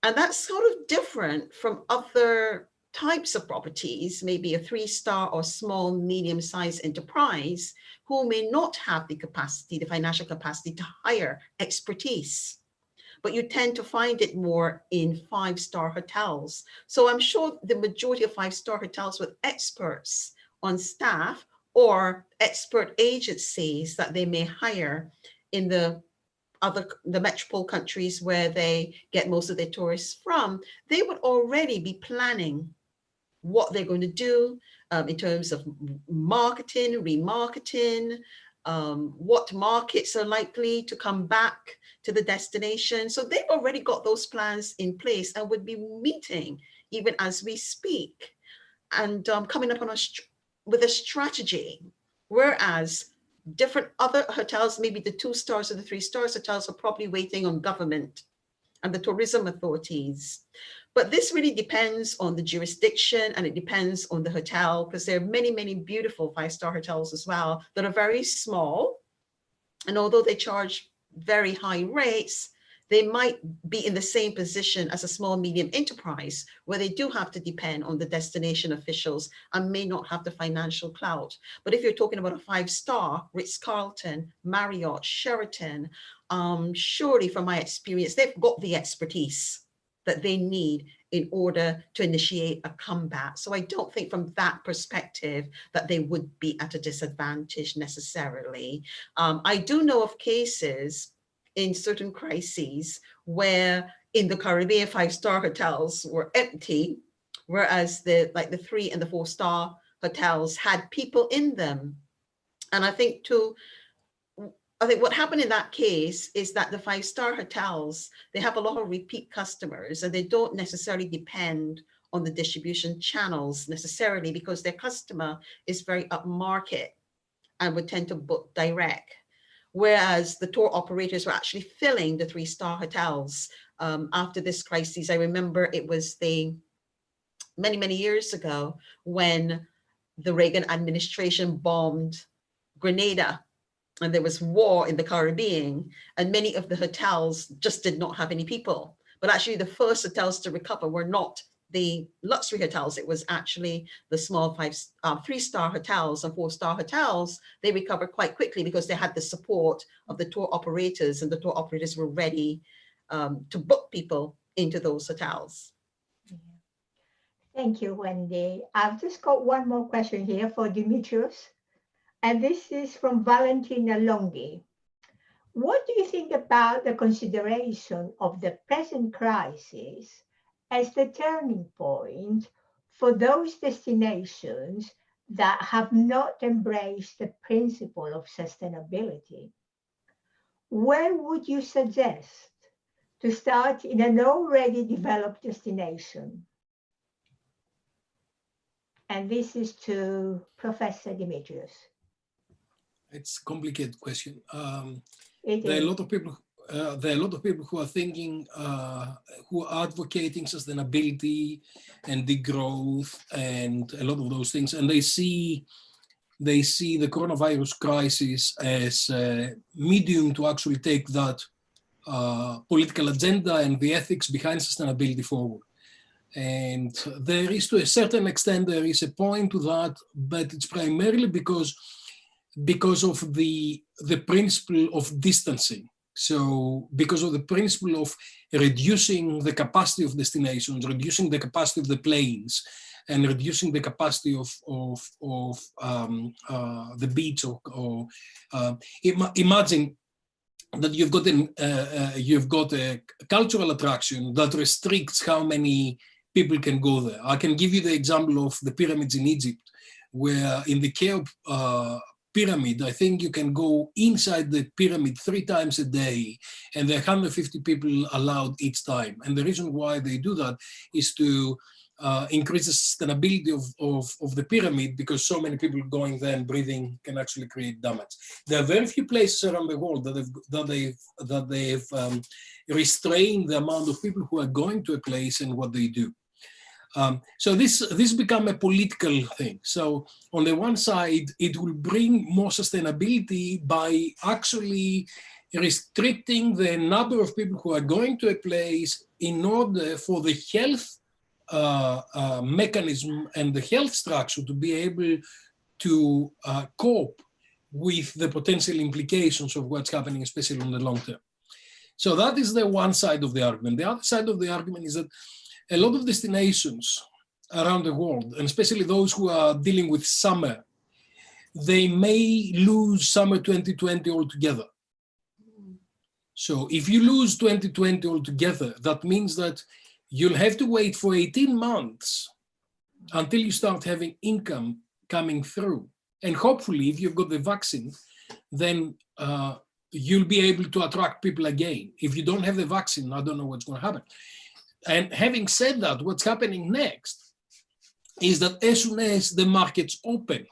And that's sort of different from other types of properties, maybe a 3-star or small, medium-sized enterprise, who may not have the capacity, the financial capacity to hire expertise. But you tend to find it more in 5-star hotels. So I'm sure the majority of 5-star hotels with experts on staff or expert agencies that they may hire in the metropole countries where they get most of their tourists from, they would already be planning what they're going to do in terms of marketing, remarketing, what markets are likely to come back to the destination. So they've already got those plans in place and would be meeting even as we speak and coming up with a strategy. Whereas different other hotels, maybe the 2 stars or the 3 stars hotels, are probably waiting on government and the tourism authorities. But this really depends on the jurisdiction, and it depends on the hotel, because there are many, many beautiful 5-star hotels as well that are very small. And although they charge very high rates, they might be in the same position as a small, medium enterprise, where they do have to depend on the destination officials and may not have the financial clout. But if you're talking about a 5-star, Ritz-Carlton, Marriott, Sheraton, surely from my experience, they've got the expertise that they need in order to initiate a comeback. So I don't think from that perspective that they would be at a disadvantage necessarily. I do know of cases in certain crises where in the Caribbean 5-star hotels were empty, whereas the 3 and the 4-star hotels had people in them. And I think what happened in that case is that the 5-star hotels, they have a lot of repeat customers and they don't necessarily depend on the distribution channels necessarily, because their customer is very upmarket and would tend to book direct. Whereas the tour operators were actually filling the 3-star hotels after this crisis. I remember it was many, many years ago when the Reagan administration bombed Grenada and there was war in the Caribbean, and many of the hotels just did not have any people. But actually the first hotels to recover were not the luxury hotels. It was actually the small 3-star hotels and 4-star hotels. They recovered quite quickly because they had the support of the tour operators, and the tour operators were ready to book people into those hotels. Thank you, Wendy. I've just got one more question here for Dimitrios. And this is from Valentina Longi. What do you think about the consideration of the present crisis as the turning point for those destinations that have not embraced the principle of sustainability? Where would you suggest to start in an already developed destination? And this is to Professor Dimitrios. It's a complicated question. There are a lot of people. There are a lot of people who are thinking, who are advocating sustainability and degrowth and a lot of those things, and they see the coronavirus crisis as a medium to actually take that political agenda and the ethics behind sustainability forward. And there is, to a certain extent, there is a point to that, but it's primarily because of the principle of distancing. So because of the principle of reducing the capacity of destinations, reducing the capacity of the planes, and reducing the capacity of the beach, imagine that you've got a cultural attraction that restricts how many people can go there. I can give you the example of the pyramids in Egypt, where in the Cheops pyramid, I think you can go inside the pyramid 3 times a day, and there are 150 people allowed each time. And the reason why they do that is to increase the sustainability of the pyramid, because so many people going there and breathing can actually create damage. There are very few places around the world that they've restrained the amount of people who are going to a place and what they do. So this become a political thing. So on the one side, it will bring more sustainability by actually restricting the number of people who are going to a place in order for the health mechanism and the health structure to be able to cope with the potential implications of what's happening, especially on the long term. So that is the one side of the argument. The other side of the argument is that a lot of destinations around the world, and especially those who are dealing with summer, they may lose summer 2020 altogether. So if you lose 2020 altogether, that means that you'll have to wait for 18 months until you start having income coming through. And hopefully, if you've got the vaccine, then you'll be able to attract people again. If you don't have the vaccine, I don't know what's going to happen. And having said that, what's happening next is that as soon as the markets open,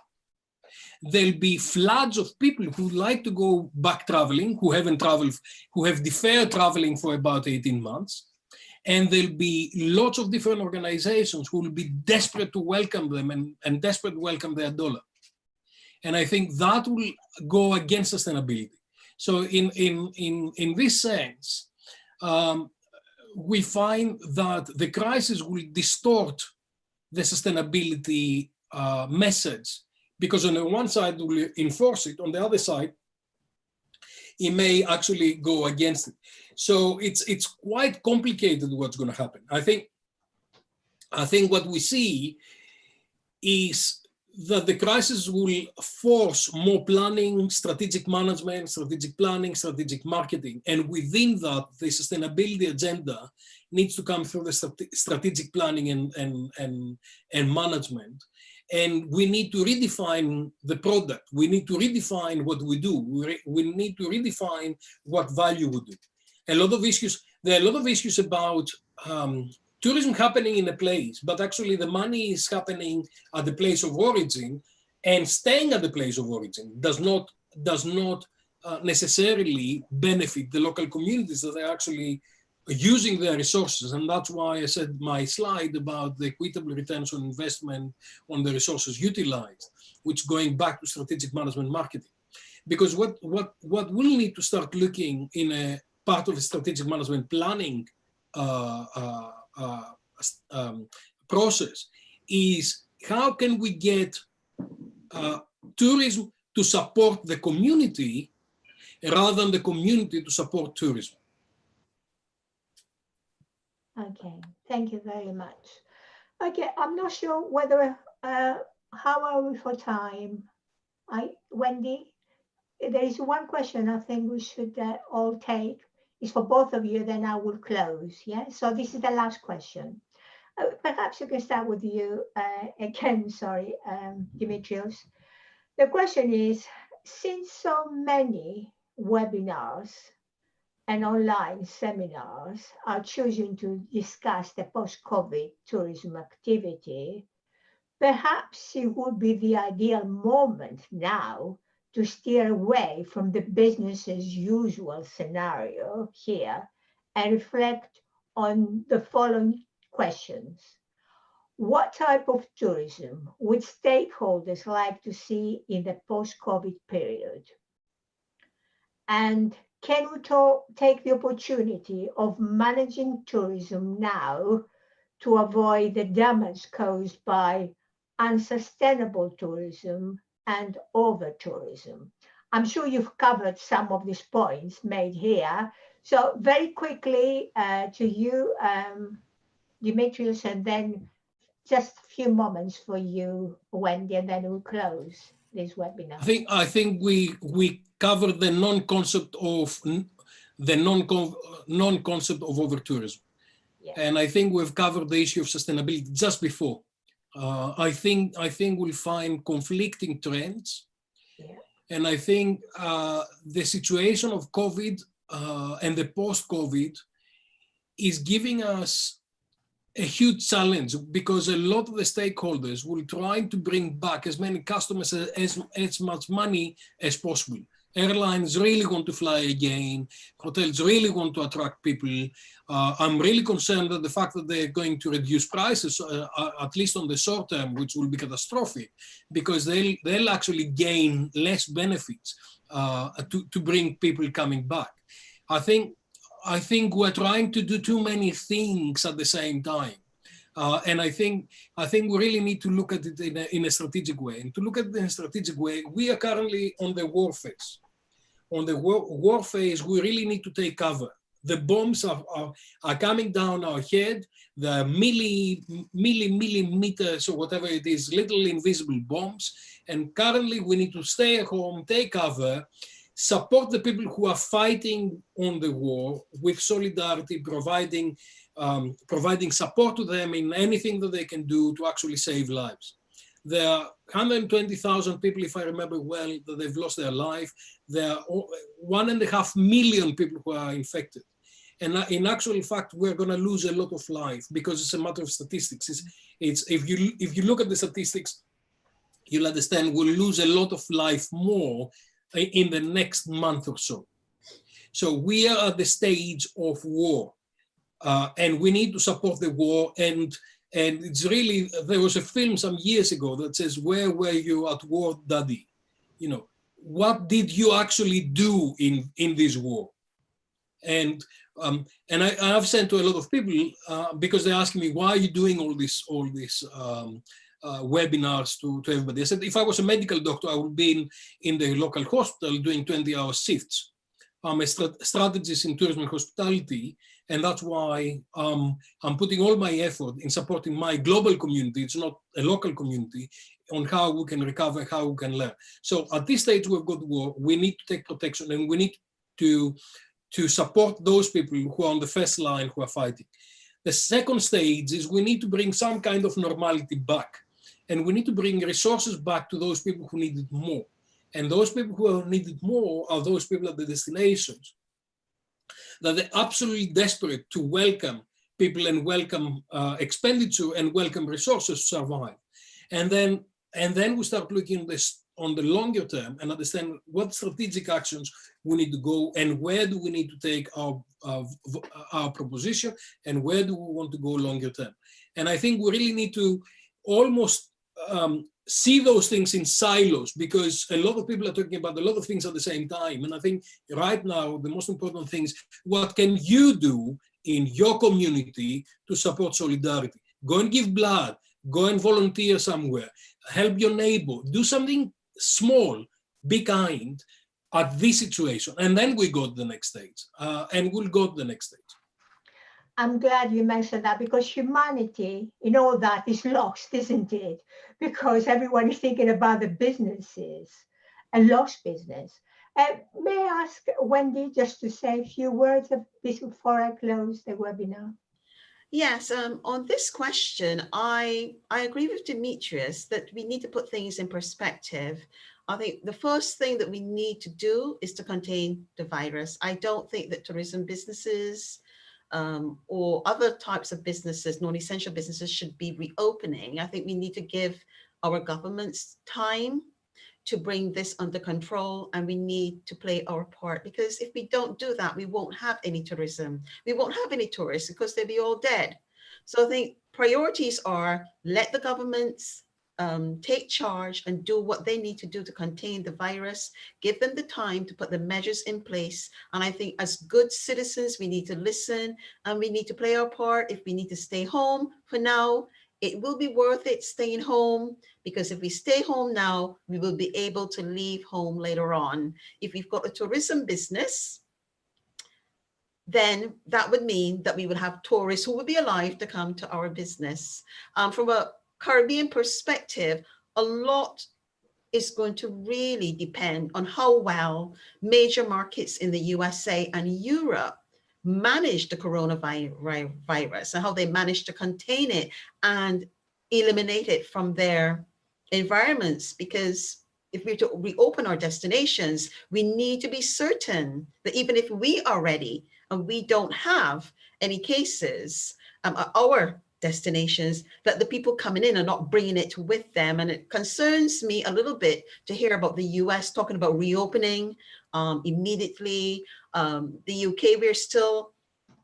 there'll be floods of people who like to go back traveling, who haven't traveled, who have deferred traveling for about 18 months. And there'll be lots of different organizations who will be desperate to welcome them and desperate to welcome their dollar. And I think that will go against sustainability. So in this sense, we find that the crisis will distort the sustainability message, because on the one side it will enforce it, on the other side it may actually go against it. So it's quite complicated what's going to happen. I think what we see is that the crisis will force more planning, strategic management, strategic planning, strategic marketing. And within that, the sustainability agenda needs to come through the strategic planning and management. And we need to redefine the product. We need to redefine what we do. We need to redefine what value we do. There are a lot of issues about tourism happening in a place, but actually the money is happening at the place of origin, and staying at the place of origin does not necessarily benefit the local communities that are actually using their resources. And that's why I said my slide about the equitable returns on investment on the resources utilized, which going back to strategic management marketing. Because what we'll need to start looking in a part of a strategic management planning process is how can we get tourism to support the community rather than the community to support tourism. Okay, thank you very much. Okay, I'm not sure whether, how are we for time? Wendy, there is one question I think we should all take. It's for both of you, then I will close, yeah? So this is the last question. Perhaps you can start with you again, sorry, Dimitrios. The question is, since so many webinars and online seminars are choosing to discuss the post-COVID tourism activity, perhaps it would be the ideal moment now to steer away from the business as usual scenario here and reflect on the following questions. What type of tourism would stakeholders like to see in the post-COVID period? And can we take the opportunity of managing tourism now to avoid the damage caused by unsustainable tourism and over-tourism? I'm sure you've covered some of these points made here. So very quickly to you, Dimitrios, and then just a few moments for you, Wendy, and then we'll close this webinar. I think we covered the non-concept of over-tourism. Yeah. And I think we've covered the issue of sustainability just before. I think we'll find conflicting trends. Yeah. And I think the situation of COVID and the post-COVID is giving us a huge challenge, because a lot of the stakeholders will try to bring back as many customers, as much money as possible. Airlines really want to fly again. Hotels really want to attract people. I'm really concerned that the fact that they're going to reduce prices, at least on the short term, which will be catastrophic, because they'll actually gain less benefits to bring people coming back. I think we're trying to do too many things at the same time. And I think we really need to look at it in a strategic way. And to look at it in a strategic way, we are currently on the war phase. On the war phase, we really need to take cover. The bombs are coming down our head, the millimeters or whatever it is, little invisible bombs. And currently we need to stay at home, take cover, support the people who are fighting on the war with solidarity, providing support to them in anything that they can do to actually save lives. There are 120,000 people, if I remember well, that they've lost their life. There are 1.5 million people who are infected. And in actual fact, we're going to lose a lot of life because it's a matter of statistics. If you look at the statistics, you'll understand we'll lose a lot of life more in the next month or so. So we are at the stage of war, and we need to support the war. And it's really, there was a film some years ago that says, "Where were you at war, Daddy?" You know, what did you actually do in this war? And I've sent to a lot of people because they're asking me, why are you doing all this webinars to everybody? I said, if I was a medical doctor, I would be in the local hospital doing 20-hour shifts. I'm a strategist in tourism and hospitality, and that's why I'm putting all my effort in supporting my global community. It's not a local community, on how we can recover, how we can learn. So at this stage, we've got war. We need to take protection, and we need to support those people who are on the first line, who are fighting. The second stage is we need to bring some kind of normality back, and we need to bring resources back to those people who need it more. And those people who need it more are those people at the destinations that are absolutely desperate to welcome people and welcome expenditure and welcome resources to survive. And then we start looking this on the longer term and understand what strategic actions we need to go and where do we need to take our proposition and where do we want to go longer term. And I think we really need to almost see those things in silos, because a lot of people are talking about a lot of things at the same time. And I think right now, the most important thing is, what can you do in your community to support solidarity? Go and give blood, go and volunteer somewhere, help your neighbor, do something small, be kind at this situation. And then we go to the next stage, and we'll go to the next stage. I'm glad you mentioned that, because humanity in all that is lost, isn't it? Because everyone is thinking about the businesses, a lost business. May I ask Wendy just to say a few words of this before I close the webinar? Yes, on this question, I agree with Dimitrios that we need to put things in perspective. I think the first thing that we need to do is to contain the virus. I don't think that tourism businesses or other types of businesses, non-essential businesses, should be reopening. I think we need to give our governments time to bring this under control, and we need to play our part, because if we don't do that, we won't have any tourism. We won't have any tourists because they'll be all dead. So I think priorities are, let the governments take charge and do what they need to do to contain the virus, give them the time to put the measures in place. And I think as good citizens, we need to listen and we need to play our part. If we need to stay home for now, it will be worth it staying home, because if we stay home now, we will be able to leave home later on. If we've got a tourism business, then that would mean that we would have tourists who would be alive to come to our business. From a Caribbean perspective, a lot is going to really depend on how well major markets in the USA and Europe manage the coronavirus and how they manage to contain it and eliminate it from their environments. Because if we're to reopen our destinations, we need to be certain that even if we are ready and we don't have any cases at our destinations, that the people coming in are not bringing it with them. And it concerns me a little bit to hear about the US talking about reopening immediately. The UK, we're still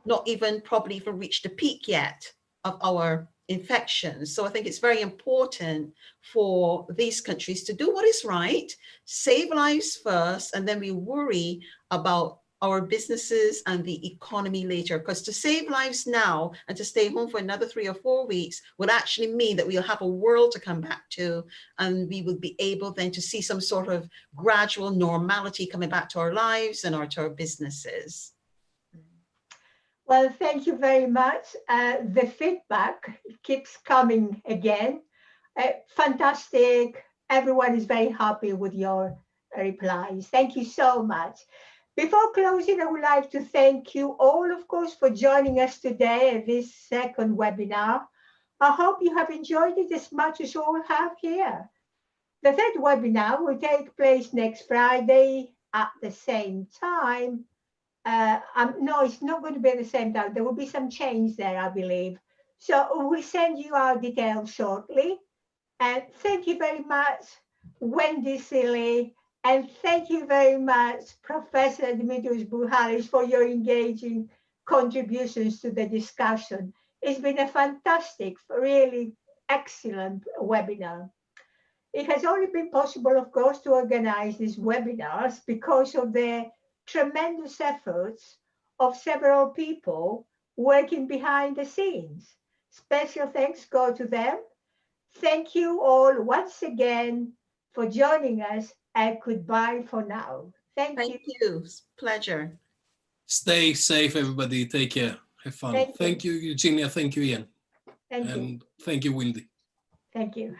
not even probably even reached the peak yet of our infections. So I think it's very important for these countries to do what is right, save lives first, and then we worry about our businesses and the economy later. Because to save lives now and to stay home for another 3 or 4 weeks would actually mean that we'll have a world to come back to, and we would be able then to see some sort of gradual normality coming back to our lives and to our businesses. Well, thank you very much. The feedback keeps coming again. Fantastic. Everyone is very happy with your replies. Thank you so much. Before closing, I would like to thank you all, of course, for joining us today at this second webinar. I hope you have enjoyed it as much as all have here. The third webinar will take place next Friday at the same time. No, it's not going to be at the same time. There will be some change there, I believe. So we'll send you our details shortly. And thank you very much, Wendy Silly. And thank you very much, Professor Dimitrios Buhalis, for your engaging contributions to the discussion. It's been a fantastic, really excellent webinar. It has only been possible, of course, to organize these webinars because of the tremendous efforts of several people working behind the scenes. Special thanks go to them. Thank you all once again for joining us, and goodbye for now. Thank you. Pleasure. Stay safe, everybody. Take care. Have fun. Thank you, Eugenia. Thank you, Ian. Thank you. And thank you, Wendy. Thank you.